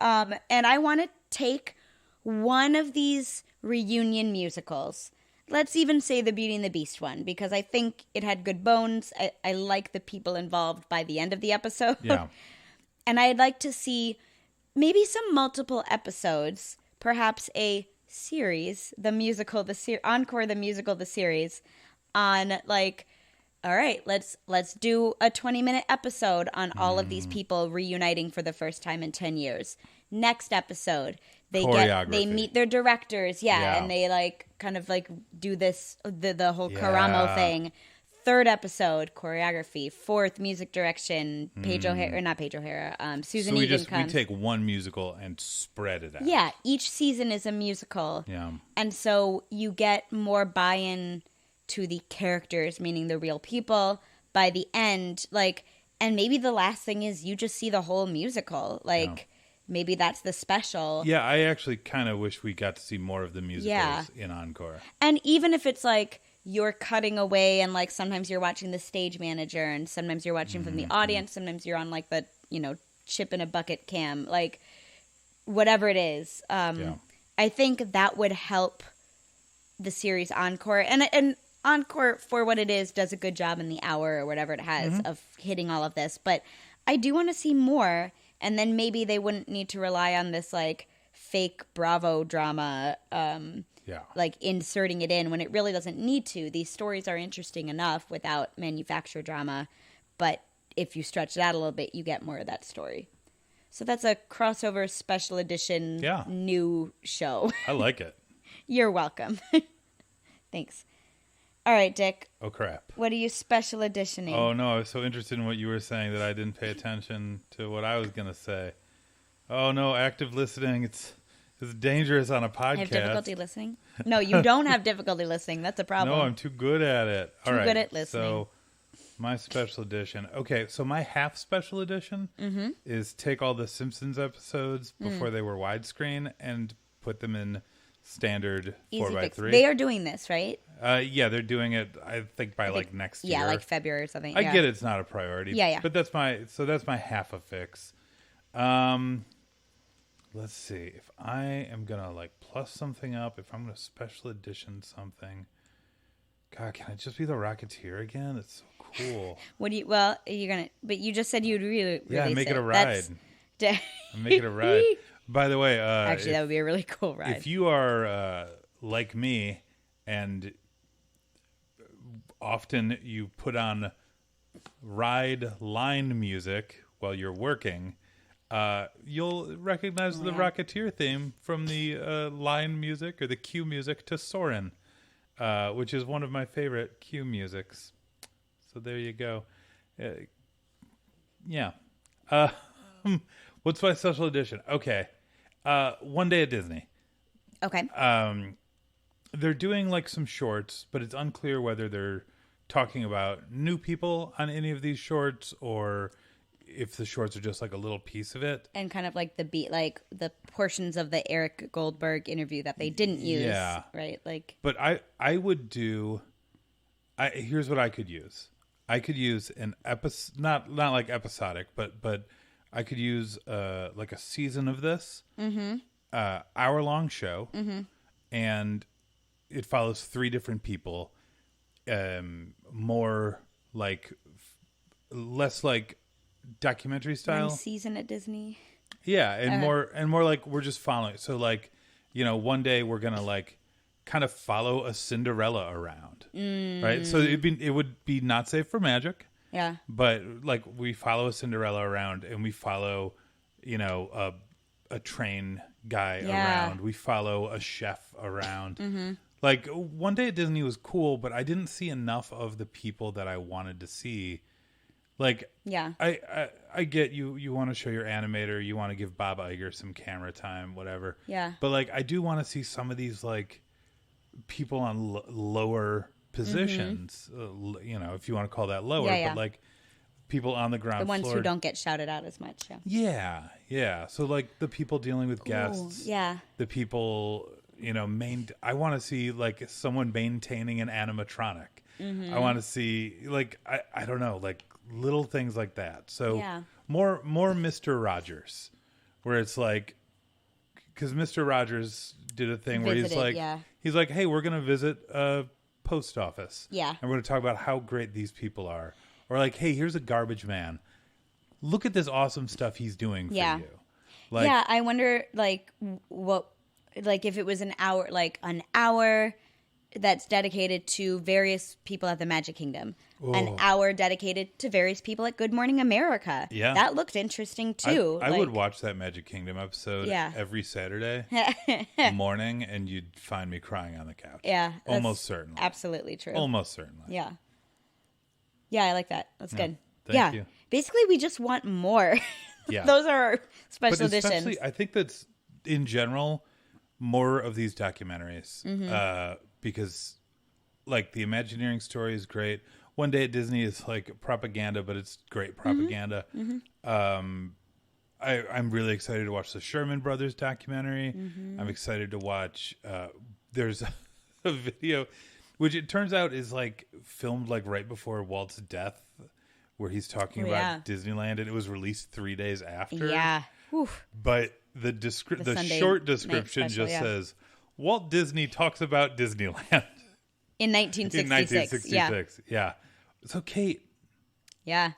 And I want to take one of these reunion musicals. Let's even say the Beauty and the Beast one, because I think it had good bones. I like the people involved by the end of the episode. Yeah. And I'd like to see maybe some multiple episodes, perhaps a series, Encore, the musical, the series, on like, all right, let's do a 20-minute episode on all of these people reuniting for the first time in 10 years. Next episode, they meet their directors, and they like kind of like do this the whole Karamo thing. Third episode, choreography. Fourth, music direction. Susan Egan comes. We take one musical and spread it out. Yeah, each season is a musical. Yeah, and so you get more buy-in to the characters, meaning the real people. By the end, like, and maybe the last thing is you just see the whole musical, like. Yeah. Maybe that's the special. Yeah, I actually kind of wish we got to see more of the musicals in Encore. And even if it's like you're cutting away and like sometimes you're watching the stage manager and sometimes you're watching from the audience, sometimes you're on like the, chip in a bucket cam, like whatever it is. I think that would help the series Encore. And Encore, for what it is, does a good job in the hour or whatever it has of hitting all of this. But I do want to see more. And then maybe they wouldn't need to rely on this like fake Bravo drama, like inserting it in when it really doesn't need to. These stories are interesting enough without manufactured drama, but if you stretch it out a little bit, you get more of that story. So that's a crossover special edition new show. I like it. You're welcome. Thanks. All right, Dick. Oh, crap. What are you special editioning? Oh, no, I was so interested in what you were saying that I didn't pay attention to what I was going to say. Oh, no, active listening. It's dangerous on a podcast. I have difficulty listening? No, you don't have difficulty listening. That's a problem. No, I'm too good at it. Too good at listening. So my special edition. Okay, so my half special edition is take all the Simpsons episodes before they were widescreen and put them in standard 4x3. They are doing this, right? Yeah, they're doing it. I think by like next year. Yeah, like February or something. I get it's not a priority. Yeah. But that's my half a fix. Let's see if I am gonna like plus something up. If I'm gonna special edition something. God, can I just be the Rocketeer again? It's so cool. You're gonna. But you just said you'd really. Make it a ride. Make it a ride. By the way, actually, that would be a really cool ride. If you are like me, and often you put on ride line music while you're working, you'll recognize the Rocketeer theme from the line music or the cue music to Soarin', which is one of my favorite cue musics. So there you go. What's my special edition? Okay. One Day at Disney. Okay. They're doing like some shorts, but it's unclear whether they're talking about new people on any of these shorts or if the shorts are just like a little piece of it. And kind of like the portions of the Eric Goldberg interview that they didn't use. Yeah. Right? Like. But I would do, here's what I could use. I could use an episode, not like episodic, but I could use like a season of this, hour-long show, and it follows 3 different people, more like, less like documentary style. One season at Disney. Yeah, and more like we're just following. So like, one day we're gonna like kind of follow a Cinderella around, right? So it would be Not Safe for Magic. Yeah. But like we follow a Cinderella around, and we follow, a train guy around. We follow a chef around. Like One Day at Disney was cool, but I didn't see enough of the people that I wanted to see. Like, yeah, I get you want to show your animator, you want to give Bob Iger some camera time, whatever. Yeah. But like, I do want to see some of these like people on lower positions, if you want to call that lower, but like people on the ground floor. The ones floor. who don't get shouted out as much. Yeah. So like the people dealing with guests. Ooh, yeah. The people, I want to see like someone maintaining an animatronic. I want to see like, I don't know, like little things like that. So more Mr. Rogers, where it's like, because Mr. Rogers did a thing where he's like, hey, we're going to visit a post office. Yeah. And we're going to talk about how great these people are. Or like, hey, here's a garbage man. Look at this awesome stuff he's doing for you. Like, I wonder like what, like if it was an hour that's dedicated to various people at the Magic Kingdom. An hour dedicated to various people at Good Morning America. Yeah. That looked interesting too. I would watch that Magic Kingdom episode every Saturday morning, and you'd find me crying on the couch. Yeah. Almost certainly. Absolutely true. Almost certainly. Yeah. Yeah, I like that. That's good. Thank you. Basically, we just want more. Yeah. Those are our special but editions. I think that's, in general, more of these documentaries. Because, like, the Imagineering story is great. One Day at Disney is, like, propaganda, but it's great propaganda. I'm really excited to watch the Sherman Brothers documentary. I'm excited to watch... there's a video... Which it turns out is like filmed like right before Walt's death, where he's talking about Disneyland, and it was released 3 days after. Yeah. Oof. But the short description just says, Walt Disney talks about Disneyland. In 1966. Yeah. So Kate. Yeah.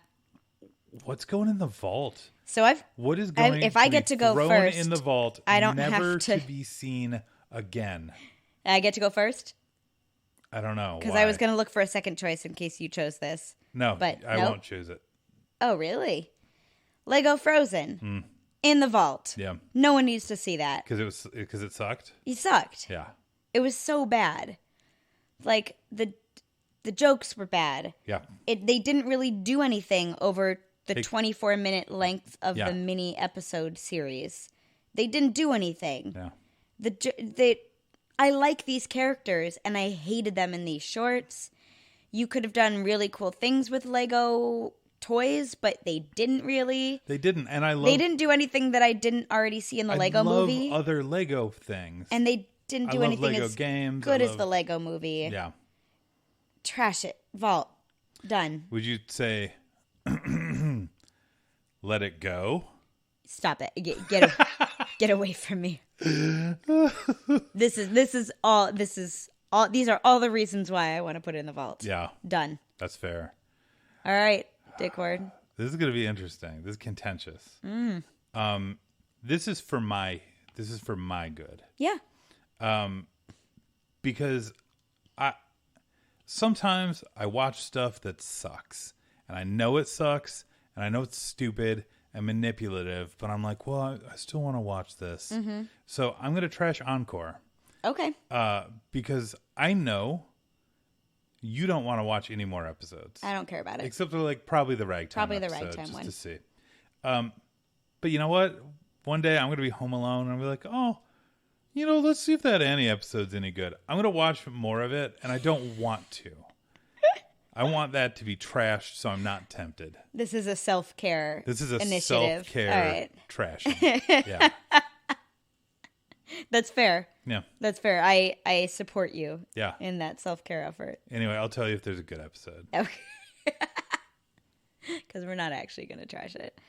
What's going in the vault? So what is going if I get to go first in the vault, I don't never have to be seen again. I get to go first? I don't know. Because I was going to look for a second choice in case you chose this. No, but I won't choose it. Oh, really? Lego Frozen in the vault. Yeah. No one needs to see that. Because it sucked? It sucked. Yeah. It was so bad. Like, the jokes were bad. Yeah. They didn't really do anything over the 24-minute length of the mini episode series. They didn't do anything. Yeah. I like these characters, and I hated them in these shorts. You could have done really cool things with Lego toys, but they didn't really. They didn't, and they didn't do anything that I didn't already see in the Lego movie. I love other Lego things. And they didn't do anything Lego as games. good as the Lego movie. Yeah. Trash it. Vault. Done. Would you say, let it go? Stop it. Get away from me. These are all the reasons why I want to put it in the vault. Yeah. Done. That's fair. All right, Dick Ward. This is going to be interesting. This is contentious. This is for my good. Yeah. Because sometimes I watch stuff that sucks, and I know it sucks, and I know it's stupid and manipulative, but I'm like, well, I still want to watch this. So I'm going to trash Encore. Okay. Because I know you don't want to watch any more episodes. I don't care about it. Except for like probably the Ragtime just to see. But you know what? One day I'm going to be home alone and I'll be like, oh, let's see if that Annie episode's any good. I'm going to watch more of it, and I don't want to. I want that to be trashed so I'm not tempted. This is a self-care initiative. Self-care All right. trashing. Yeah. That's fair. Yeah. That's fair. I support you Yeah. in that self-care effort. Anyway, I'll tell you if there's a good episode. Okay. Because we're not actually going to trash it.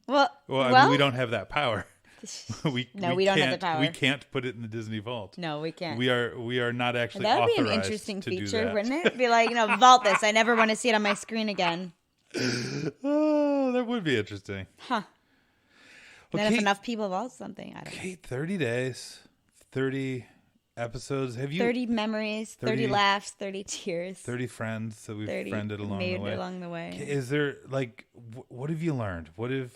Well, I mean, we don't have that power. we don't have the power. We can't put it in the Disney vault. No, we can't. We are not actually that would authorized be an interesting to feature, do that. wouldn't it? Be like, vault this. I never want to see it on my screen again. Oh, that would be interesting. Huh. Well, then if enough people vault something, I don't know. Kate, 30 days, 30 episodes. Have you 30 memories, 30 laughs, 30 tears. 30 friends that we've friended along the way. Is there, like, what have you learned? What have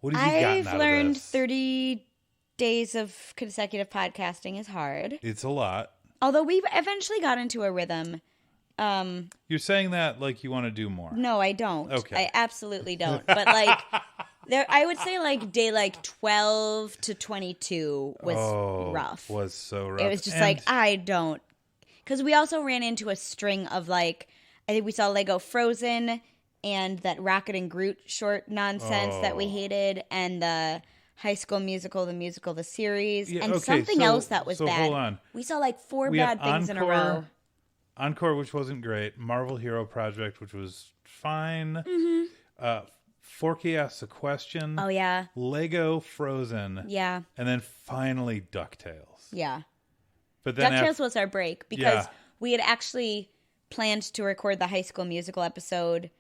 you gotten out of this? I've learned 30 days of consecutive podcasting is hard. It's a lot. Although we eventually got into a rhythm. You're saying that like you want to do more. No, I don't. Okay. I absolutely don't. But like I would say like day like 12 to 22 was rough. Was so rough. It was just like I don't, because we also ran into a string of like, I think we saw Lego Frozen and that Rocket and Groot short nonsense that we hated, and the High School Musical, the series, and something else that was bad. Hold on. We saw like four bad things in a row. Encore, which wasn't great. Marvel Hero Project, which was fine. Mm-hmm. Forky Asks a Question. Oh, yeah. Lego Frozen. Yeah. And then finally DuckTales. Yeah. But then DuckTales was our break because we had actually planned to record the High School Musical episode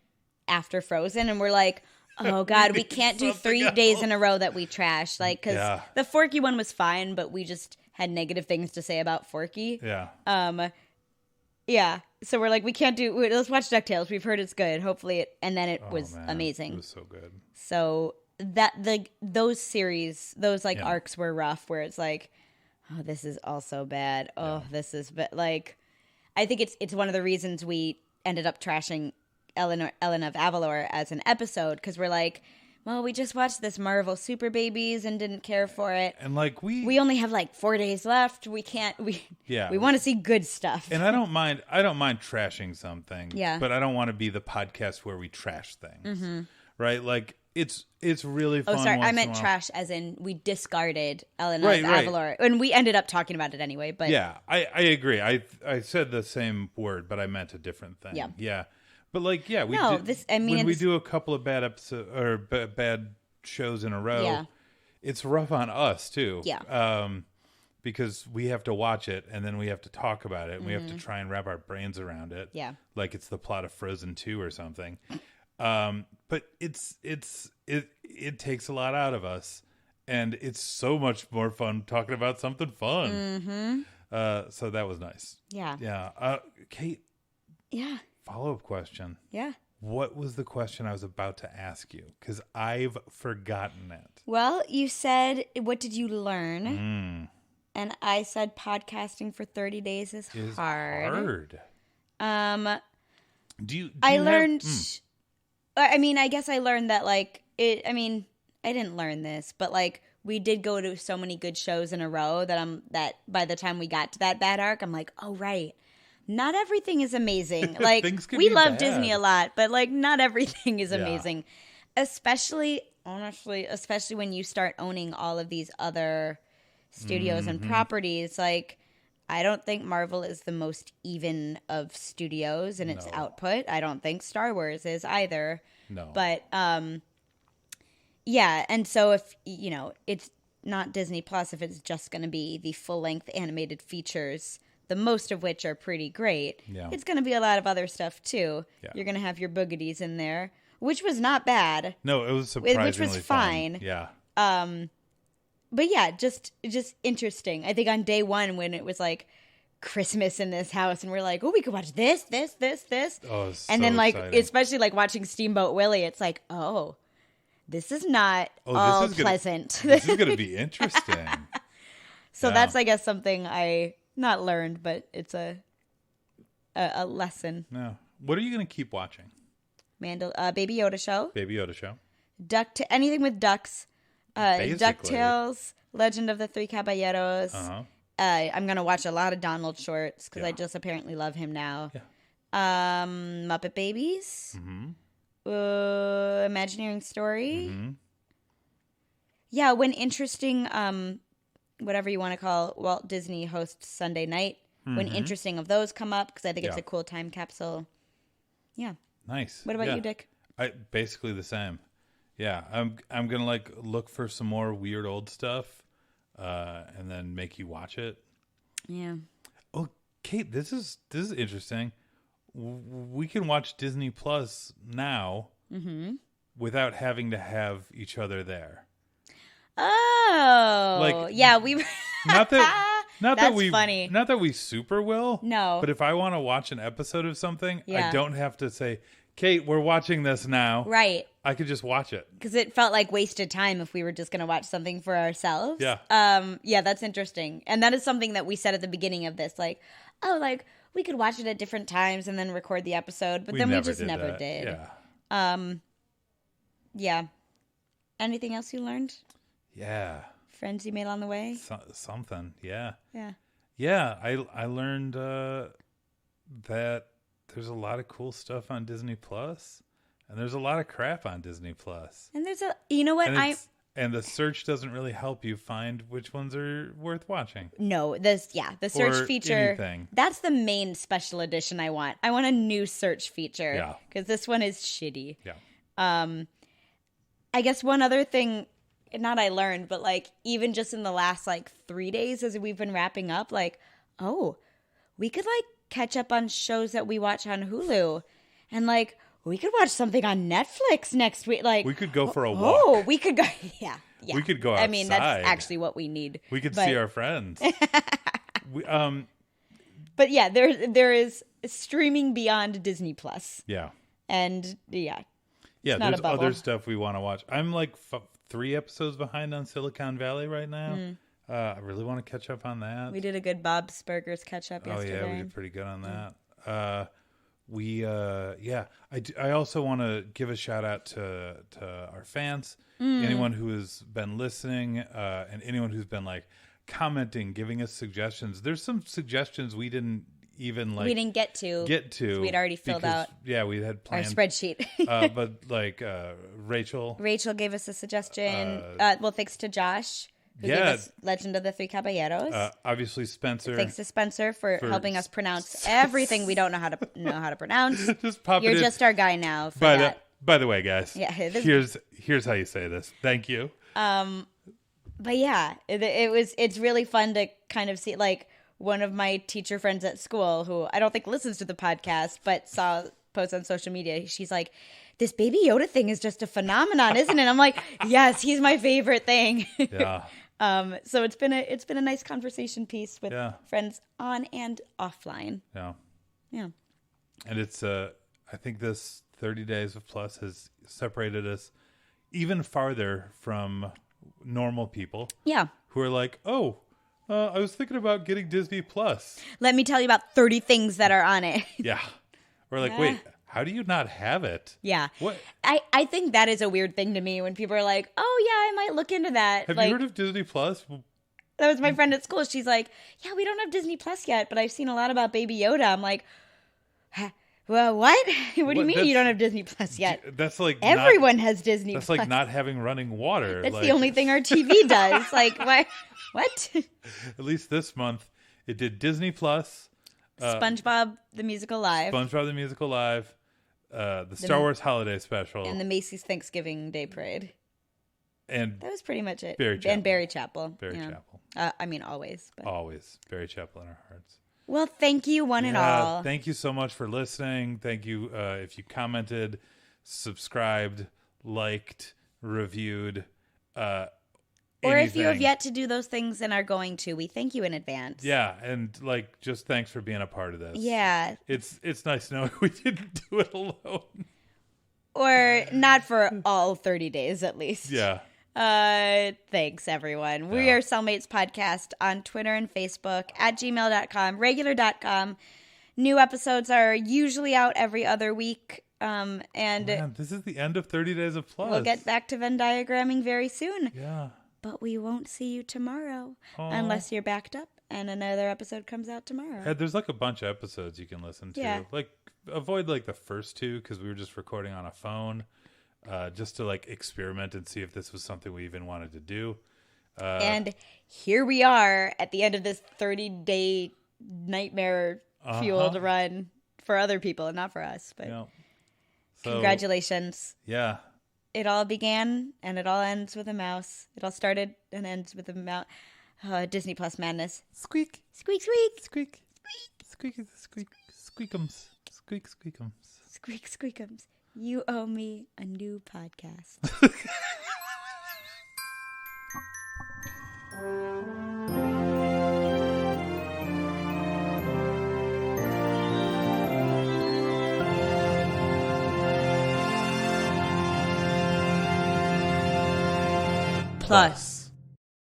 after Frozen, and we're like, oh, God, we can't do 3 days in a row that we trash. Like, because the Forky one was fine, but we just had negative things to say about Forky. Yeah. Yeah. So we're like, we can't do, let's watch DuckTales. We've heard it's good. Hopefully it, and then it was amazing. It was so good. So those series, those like arcs were rough, where it's like, oh, this is also bad. Oh, this is like, I think it's one of the reasons we ended up trashing Ellen of Avalor as an episode, because we're like, well, we just watched this Marvel Super Babies and didn't care for it. And like we only have like 4 days left. We want to see good stuff. And I don't mind trashing something. Yeah. But I don't want to be the podcast where we trash things. Mm-hmm. Right? Like it's really fun. Oh, sorry, I meant trash as in we discarded Ellen of Avalor. And we ended up talking about it anyway, but yeah, I agree. I said the same word, but I meant a different thing. Yeah. Yeah. But like, yeah, we do a couple of bad episodes or bad shows in a row, it's rough on us too. Yeah. Because we have to watch it and then we have to talk about it and we have to try and wrap our brains around it. Yeah. Like it's the plot of Frozen 2 or something. But it takes a lot out of us, and it's so much more fun talking about something fun. Mm-hmm. So that was nice. Yeah. Yeah. Kate. Yeah. Follow-up question. Yeah. What was the question I was about to ask you? Because I've forgotten it. Well, you said, what did you learn? And I said podcasting for 30 days is hard. I learned... I mean, I guess I learned that, like, I didn't learn this, but, like, we did go to so many good shows in a row that by the time we got to that bad arc, I'm like, oh, right. Not everything is amazing. Like, we love bad. Disney a lot, but, like, not everything is amazing. Especially when you start owning all of these other studios and properties. Like, I don't think Marvel is the most even of studios in its output. I don't think Star Wars is either. No. But, yeah. And so if, it's not Disney Plus, if it's just going to be the full-length animated features, the most of which are pretty great, it's going to be a lot of other stuff, too. Yeah. You're going to have your Boogeties in there, which was not bad. No, it was surprisingly which was fine. Yeah. But yeah, just interesting. I think on day one when it was like Christmas in this house and we're like, oh, we could watch this. Oh, and then like, exciting. especially like watching Steamboat Willie, it's like, oh, this is not pleasant. This is going to be interesting. So that's, I guess, something I not learned, but it's a lesson. Yeah. What are you going to keep watching? Baby Yoda Show. Baby Yoda Show. Anything with ducks. DuckTales, Legend of the Three Caballeros. I'm going to watch a lot of Donald shorts because I just apparently love him now. Muppet Babies. Imagineering Story. Yeah, when interesting, whatever you want to call Walt Disney hosts Sunday night, when interesting of those come up, because I think it's a cool time capsule. Yeah. Nice. What about you, Dick? Basically the same. Yeah, I'm gonna like look for some more weird old stuff, and then make you watch it. Yeah. Oh, Kate, this is interesting. We can watch Disney Plus now without having to have each other there. Oh, like yeah, we not that That's we funny. Not that we super will. No, but if I want to watch an episode of something, yeah. I don't have to say, Kate, we're watching this now. Right. I could just watch it. Because it felt like wasted time if we were just going to watch something for ourselves. Yeah. Yeah, that's interesting. And that is something that we said at the beginning of this, like, oh, like, we could watch it at different times and then record the episode, but then we just never did. Yeah. Yeah. Anything else you learned? Yeah. Friends you made on the way? Something. Yeah. Yeah. Yeah. I learned that there's a lot of cool stuff on Disney Plus, and there's a lot of crap on Disney Plus. And there's you know what? And the search doesn't really help you find which ones are worth watching. No, the search feature. Anything. That's the main special edition I want. I want a new search feature. Yeah. Because this one is shitty. Yeah. I guess one other thing, not I learned, but like even just in the last like 3 days as we've been wrapping up, like, oh, we could like catch up on shows that we watch on Hulu, and like we could watch something on Netflix next week. Like we could go for a walk. Oh, we could go. Yeah. We could go outside. I mean, that's actually what we need. We could see our friends. But yeah, there is streaming beyond Disney Plus. Yeah. And yeah. Yeah, there's other stuff we want to watch. I'm like 3 episodes behind on Silicon Valley right now. I really want to catch up on that. We did a good Bob's Burgers catch up yesterday. Oh yeah, we did pretty good on that. I also want to give a shout out to our fans, anyone who has been listening, and anyone who's been like commenting, giving us suggestions. There's some suggestions we didn't even like. We didn't get to. We'd already filled out. Yeah, we had planned our spreadsheet. but like Rachel gave us a suggestion. Well, thanks to Josh. Who gave us Legend of the Three Caballeros. Obviously, Spencer. Thanks to Spencer for helping us pronounce everything we don't know how to pronounce. You're just our guy now. For that. By the way, guys. Yeah. Here's how you say this. Thank you. But yeah, it's really fun to kind of see like one of my teacher friends at school who I don't think listens to the podcast, but saw posts on social media. She's like, this Baby Yoda thing is just a phenomenon, isn't it? I'm like, yes, he's my favorite thing. Yeah. So it's been a nice conversation piece with friends on and offline. Yeah. Yeah. And it's I think this 30 Days of Plus has separated us even farther from normal people. Yeah. Who are like, oh, I was thinking about getting Disney Plus. Let me tell you about 30 things that are on it. Yeah. Or like, wait, how do you not have it? Yeah. What? I think that is a weird thing to me when people are like, oh, yeah, I might look into that. Have you heard of Disney Plus? That was my friend at school. She's like, yeah, we don't have Disney Plus yet, but I've seen a lot about Baby Yoda. I'm like, well, what? What do you mean you don't have Disney Plus yet? That's like everyone has Disney Plus. That's like not having running water. That's the only thing our TV does. Like, what? At least this month, it did Disney Plus. SpongeBob the Musical Live. The Star Wars Holiday Special. And the Macy's Thanksgiving Day Parade. And that was pretty much it. Barry Chapel. And Barry Chapel. Chapel. I mean, always. But. Always. Barry Chapel in our hearts. Well, thank you, one and all. Thank you so much for listening. Thank you if you commented, subscribed, liked, reviewed, or if you have yet to do those things and are going to, we thank you in advance. Yeah, and like just thanks for being a part of this. Yeah. It's nice to know we didn't do it alone. Or not for all 30 days at least. Yeah. Thanks everyone. We are Cellmates Podcast on Twitter and Facebook, at gmail.com, regular.com. New episodes are usually out every other week. And this is the end of 30 Days of Plus. We'll get back to Venn diagramming very soon. Yeah. but we won't see you tomorrow unless you're backed up and another episode comes out tomorrow. Yeah, there's like a bunch of episodes you can listen to. Yeah. Like avoid like the first two because we were just recording on a phone just to like experiment and see if this was something we even wanted to do. And here we are at the end of this 30-day nightmare fueled run for other people and not for us. But so, congratulations. Yeah. It all began and it all ends with a mouse. It all started and ends with a mouse. Disney Plus madness. Squeak. Squeak, squeak. Squeak. Squeak. Squeak. Squeak. Squeakums. Squeak, squeakums. Squeak, squeakums. You owe me a new podcast. Plus.